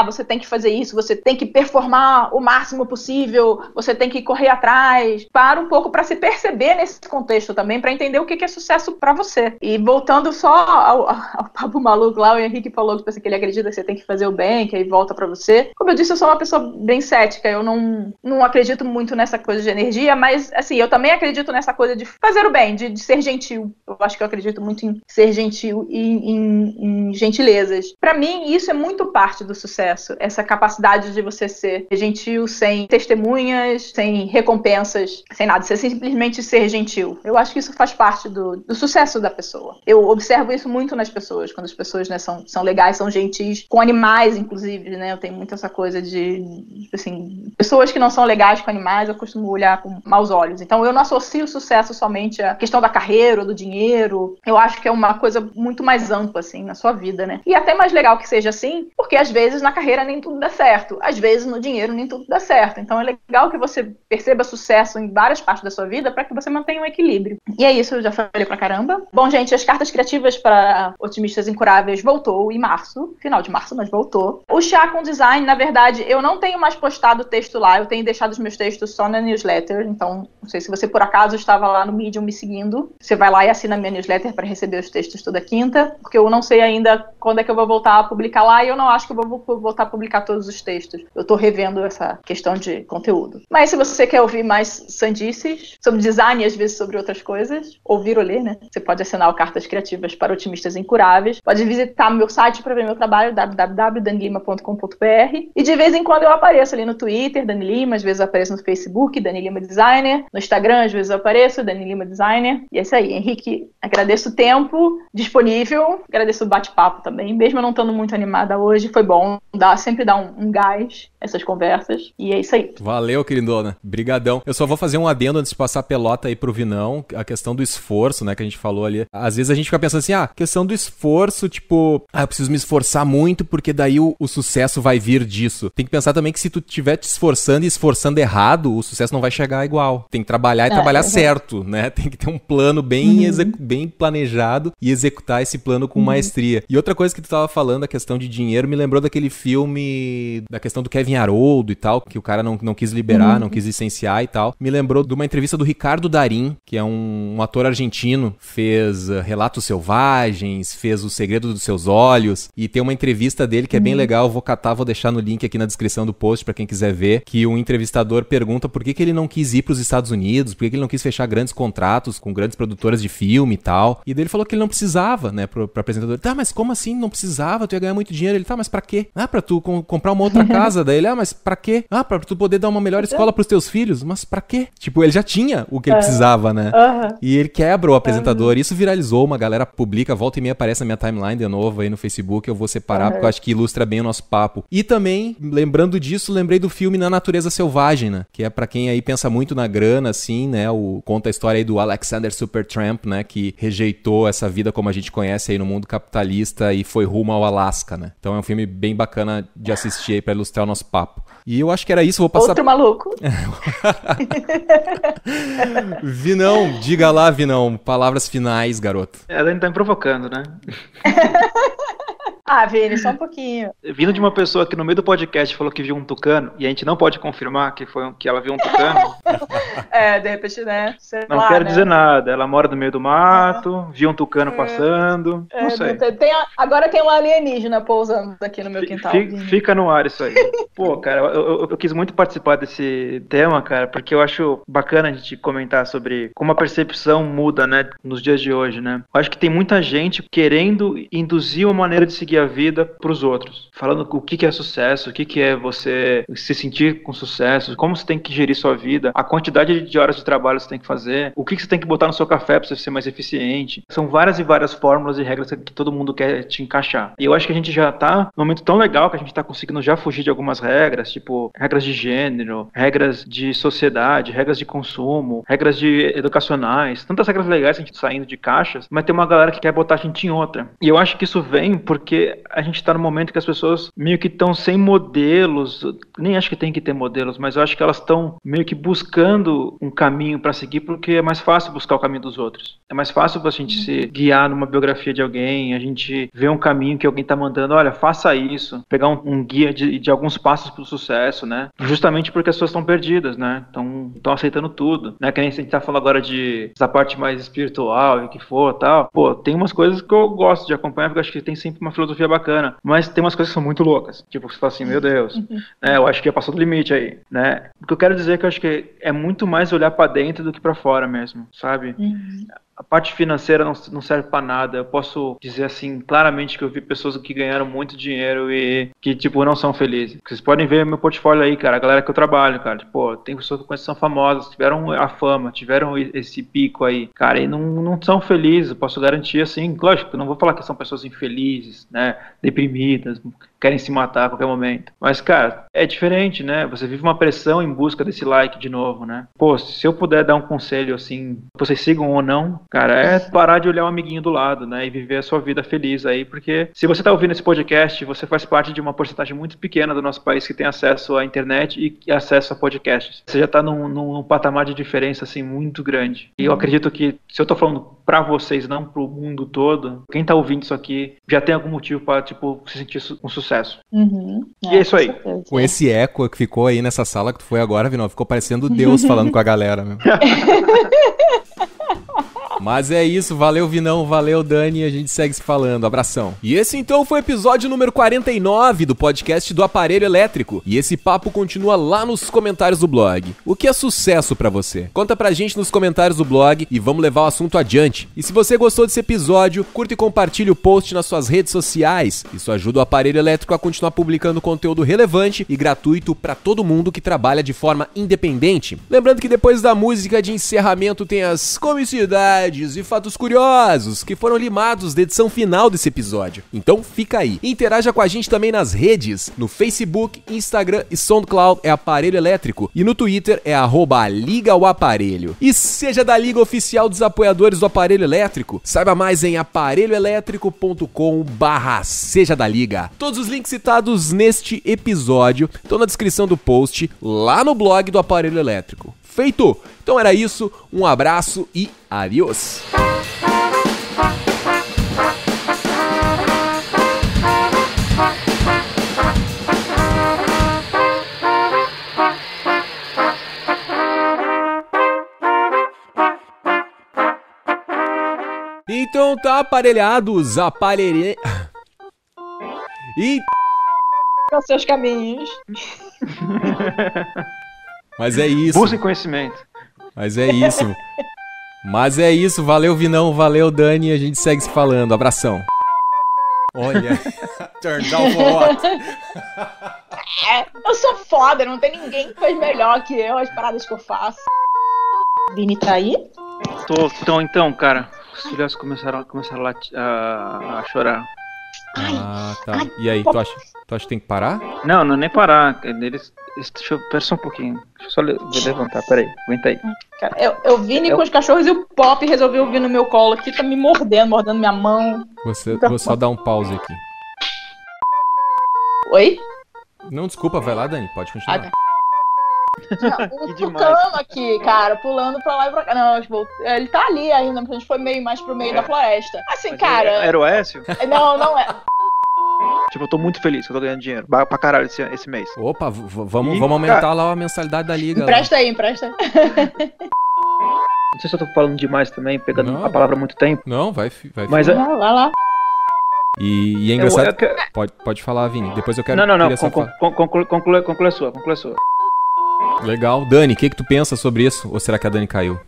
[SPEAKER 2] você tem que fazer isso, você tem que performar o máximo possível, você tem que correr atrás. Para um pouco pra se perceber nesse contexto também, pra entender o que é sucesso pra você. E voltando só ao papo maluco lá, o Henrique falou que ele acredita que você tem que fazer o bem, que aí volta pra você. Como eu disse, eu sou uma pessoa bem cética, eu não acredito muito nessa coisa de energia, mas assim, eu também acredito nessa coisa de fazer o bem, de ser gentil. Eu acho que eu acredito muito em ser gentil e em gentilezas. Pra mim, isso é muito parte do sucesso, essa capacidade de você ser gentil sem testemunhas, sem recompensas, sem nada, você simplesmente ser gentil. Eu acho que isso faz parte do sucesso da pessoa. Eu observo isso muito nas pessoas, quando as pessoas, né, são legais, são gentis, com animais, inclusive, né, eu tenho muito essa coisa de, assim, pessoas que não são legais com animais, eu costumo olhar com maus olhos. Então, eu não associo o sucesso somente à questão da carreira ou do dinheiro. Eu acho que é uma coisa muito mais ampla, assim, na sua vida, né. E até mais legal que seja assim, porque às vezes na carreira nem tudo dá certo, às vezes no dinheiro nem tudo dá certo. Então, é legal que você perceba sucesso em várias partes da sua vida para que você mantenha um equilíbrio. E é isso, eu já falei pra caramba. Bom, gente, as cartas criativas para Otimistas Incuráveis voltou em março, final de março, mas voltou. O Chá com Design, na verdade, eu não tenho mais postado texto lá, eu tenho deixado os meus textos só na newsletter, então, não sei se você por acaso estava lá no Medium me seguindo, você vai lá e assina a minha newsletter para receber os textos toda quinta, porque eu não sei ainda quando é que eu vou voltar a publicar lá e eu não acho que eu vou voltar a publicar todos os textos. Eu tô revendo essa questão de conteúdo. Mas se você quer ouvir mais sandices sobre design e às vezes sobre outras coisas, ouvir ou ler, né? Você pode assinar o Cartas Criativas para Otimistas Incuráveis. Pode visitar meu site para ver meu trabalho, www.danilima.com.br. E de vez em quando eu apareço ali no Twitter, Dani Lima, às vezes eu apareço no Facebook, Dani Lima Designer. No Instagram, às vezes eu apareço, Dani Lima Designer. E é isso aí, Henrique. Agradeço o tempo disponível, agradeço o bate-papo também. Mesmo eu não estando muito animada hoje, foi bom. Sempre dá um gás essas conversas. E é isso aí.
[SPEAKER 1] Valeu, queridona. Brigadão. Eu só vou fazer um adendo antes de passar a pelota aí pro Vinão. A questão do esforço, né, que a gente falou ali. Às vezes a gente fica pensando assim, questão do esforço, tipo, eu preciso me esforçar muito porque daí o sucesso vai vir disso. Tem que pensar também que se tu estiver te esforçando e esforçando errado, o sucesso não vai chegar igual. Tem que trabalhar e trabalhar certo, né? Tem que ter um plano bem planejado e executar esse plano com maestria. E outra coisa que tu tava falando, a questão de dinheiro, me lembrou daquele filme, da questão do Kevin Haroldo e tal, que o cara não quis liberar, não quis licenciar e tal. Me lembrou de uma entrevista do Ricardo Darín, que é um ator argentino, fez Relatos Selvagens, fez O Segredo dos Seus Olhos, e tem uma entrevista dele que é bem legal, vou deixar no link aqui na descrição do post pra quem quiser ver, que o entrevistador pergunta por que ele não quis ir pros Estados Unidos, por que ele não quis fechar grandes contratos com grandes produtoras de filme e tal, e daí ele falou que ele não precisava, né, pro apresentador. Tá, mas como assim não precisava? Tu ia ganhar muito dinheiro. Ele, tá, mas pra quê? Pra tu comprar uma outra casa. Daí ele, mas pra quê? Pra tu poder dar uma melhor escola pros teus filhos. Mas pra quê? Tipo, ele já tinha o que ele precisava, né? E ele quebra o apresentador. Isso viralizou, uma galera publica, volta e meia aparece na minha timeline de novo aí no Facebook. Eu vou separar porque eu acho que ilustra bem o nosso papo. E também, lembrando disso, lembrei do filme Na Natureza Selvagem, né? Que é pra quem aí pensa muito na grana, assim, né? Conta a história aí do Alexander Supertramp, né? Que rejeitou essa vida como a gente conhece aí no mundo capitalista e foi rumo ao Alasca, né? Então é um filme bem bacana de assistir aí pra ilustrar o nosso papo. E eu acho que era isso, vou passar...
[SPEAKER 2] Outro maluco.
[SPEAKER 1] Vinão, diga lá, Vinão, palavras finais, garoto.
[SPEAKER 3] A Dani tá me provocando, né?
[SPEAKER 2] Ah, Vini, só um pouquinho.
[SPEAKER 3] Vindo de uma pessoa que no meio do podcast falou que viu um tucano, e a gente não pode confirmar que ela viu um tucano.
[SPEAKER 2] De repente, né?
[SPEAKER 3] Não quero dizer nada. Ela mora no meio do mato, viu um tucano passando. Não sei.
[SPEAKER 2] Agora tem um alienígena pousando aqui no meu quintal.
[SPEAKER 3] Fica no ar isso aí. Pô, cara, eu quis muito participar desse tema, cara, porque eu acho bacana a gente comentar sobre como a percepção muda, né, nos dias de hoje, né? Eu acho que tem muita gente querendo induzir uma maneira de seguir a vida pros outros. Falando o que é sucesso, o que é você se sentir com sucesso, como você tem que gerir sua vida, a quantidade de horas de trabalho que você tem que fazer, o que você tem que botar no seu café pra você ser mais eficiente. São várias e várias fórmulas e regras que todo mundo quer te encaixar. E eu acho que a gente já tá num momento tão legal que a gente tá conseguindo já fugir de algumas regras, tipo regras de gênero, regras de sociedade, regras de consumo, regras educacionais, tantas regras legais que a gente tá saindo de caixas, mas tem uma galera que quer botar a gente em outra. E eu acho que isso vem porque a gente tá num momento que as pessoas meio que estão sem modelos, nem acho que tem que ter modelos, mas eu acho que elas estão meio que buscando um caminho pra seguir, porque é mais fácil buscar o caminho dos outros. É mais fácil pra gente se guiar numa biografia de alguém, a gente ver um caminho que alguém tá mandando, olha, faça isso, pegar um guia de alguns passos pro sucesso, né? Justamente porque as pessoas estão perdidas, né? Estão aceitando tudo, né? Que nem a gente tá falando agora essa parte mais espiritual e o que for, tal. Pô, tem umas coisas que eu gosto de acompanhar, porque eu acho que tem sempre uma filosofia bacana, mas tem umas coisas que são muito loucas. Tipo, você fala assim, meu Deus, né? Eu acho que já passou do limite aí, né? O que eu quero dizer é que eu acho que é muito mais olhar pra dentro do que pra fora mesmo, sabe? A parte financeira não serve pra nada. Eu posso dizer assim, claramente que eu vi pessoas que ganharam muito dinheiro e que, tipo, não são felizes. Vocês podem ver meu portfólio aí, cara, a galera que eu trabalho, cara. Tipo, tem pessoas que eu conheço que são famosas, tiveram a fama, tiveram esse pico aí, cara, e não são felizes. Eu posso garantir, assim, lógico, eu não vou falar que são pessoas infelizes, né, deprimidas, querem se matar a qualquer momento. Mas, cara, é diferente, né? Você vive uma pressão em busca desse like de novo, né? Pô, se eu puder dar um conselho, assim, vocês sigam ou não, cara, é parar de olhar o amiguinho do lado, né? E viver a sua vida feliz aí, porque se você tá ouvindo esse podcast, você faz parte de uma porcentagem muito pequena do nosso país que tem acesso à internet e acesso a podcasts. Você já tá num patamar de diferença, assim, muito grande. E eu acredito que, se eu tô falando pra vocês, não pro mundo todo, quem tá ouvindo isso aqui já tem algum motivo pra, tipo, se sentir um sucesso. E é isso aí.
[SPEAKER 1] Com esse eco que ficou aí nessa sala que tu foi agora, Vinão, ficou parecendo Deus falando com a galera, meu. Mas é isso, valeu Vinão, valeu Dani, a gente segue se falando, abração. E esse então foi o episódio número 49 do podcast do Aparelho Elétrico. E esse papo continua lá nos comentários do blog. O que é sucesso pra você? Conta pra gente nos comentários do blog e vamos levar o assunto adiante. E se você gostou desse episódio, curta e compartilhe o post nas suas redes sociais. Isso ajuda o Aparelho Elétrico a continuar publicando conteúdo relevante e gratuito pra todo mundo que trabalha de forma independente. Lembrando que depois da música de encerramento tem as comicidades e fatos curiosos que foram limados da edição final desse episódio. Então fica aí. Interaja com a gente também nas redes. No Facebook, Instagram e SoundCloud é Aparelho Elétrico. E no Twitter é @LigaOaparelho. E seja da Liga Oficial dos Apoiadores do Aparelho Elétrico. Saiba mais em aparelhoelétrico.com/seja da Liga. Todos os links citados neste episódio estão na descrição do post lá no blog do Aparelho Elétrico. Feito! Então era isso, um abraço e adiós! Então tá, aparelhados, E...
[SPEAKER 2] Com seus caminhos.
[SPEAKER 1] Mas é isso.
[SPEAKER 3] Busquem conhecimento.
[SPEAKER 1] Mas é isso. Valeu, Vinão. Valeu, Dani. A gente segue se falando. Abração. Olha. Turns out for what?
[SPEAKER 2] Eu sou foda. Não tem ninguém que faz melhor que eu as paradas que eu faço. Vini tá aí?
[SPEAKER 3] Então, cara. Os filhos começaram a chorar.
[SPEAKER 1] Ah, tá. E aí, tu acha que tem que parar?
[SPEAKER 3] Não é nem parar. Pera só um pouquinho. Deixa eu só levantar, peraí. Aguenta aí.
[SPEAKER 2] Cara, eu vim com os cachorros e o Pop resolveu vir no meu colo aqui, tá me mordendo minha mão.
[SPEAKER 1] Vou só dar um pause aqui.
[SPEAKER 2] Oi?
[SPEAKER 1] Não, desculpa, vai lá, Dani, pode continuar.
[SPEAKER 2] Tá. Um tucano aqui, cara, pulando pra lá e pra cá. Não, tipo, ele tá ali ainda, porque a gente foi mais pro meio da floresta. Assim,
[SPEAKER 3] Mas
[SPEAKER 2] cara.
[SPEAKER 3] Era o Écio?
[SPEAKER 2] Não é.
[SPEAKER 3] Tipo, eu tô muito feliz que eu tô ganhando dinheiro. Pra caralho esse mês.
[SPEAKER 1] Opa, vamos aumentar lá a mensalidade da liga.
[SPEAKER 2] Empresta
[SPEAKER 1] lá.
[SPEAKER 2] aí, empresta aí.
[SPEAKER 3] Não sei se eu tô falando demais também, pegando
[SPEAKER 1] Não.
[SPEAKER 3] a palavra há muito tempo.
[SPEAKER 1] Não, vai.
[SPEAKER 3] Mas
[SPEAKER 1] ficar.
[SPEAKER 2] Vai lá.
[SPEAKER 1] E é engraçado. Pode falar, Vini. Depois eu quero.
[SPEAKER 3] Não.
[SPEAKER 1] queria só falar.
[SPEAKER 3] Conclui a sua.
[SPEAKER 1] Legal. Dani, o que tu pensa sobre isso? Ou será que a Dani caiu?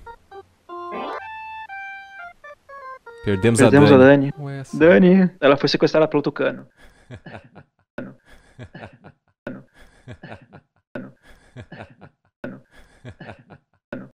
[SPEAKER 1] Perdemos a
[SPEAKER 3] Dani.
[SPEAKER 1] Ué,
[SPEAKER 3] Dani, ela foi sequestrada pelo tucano.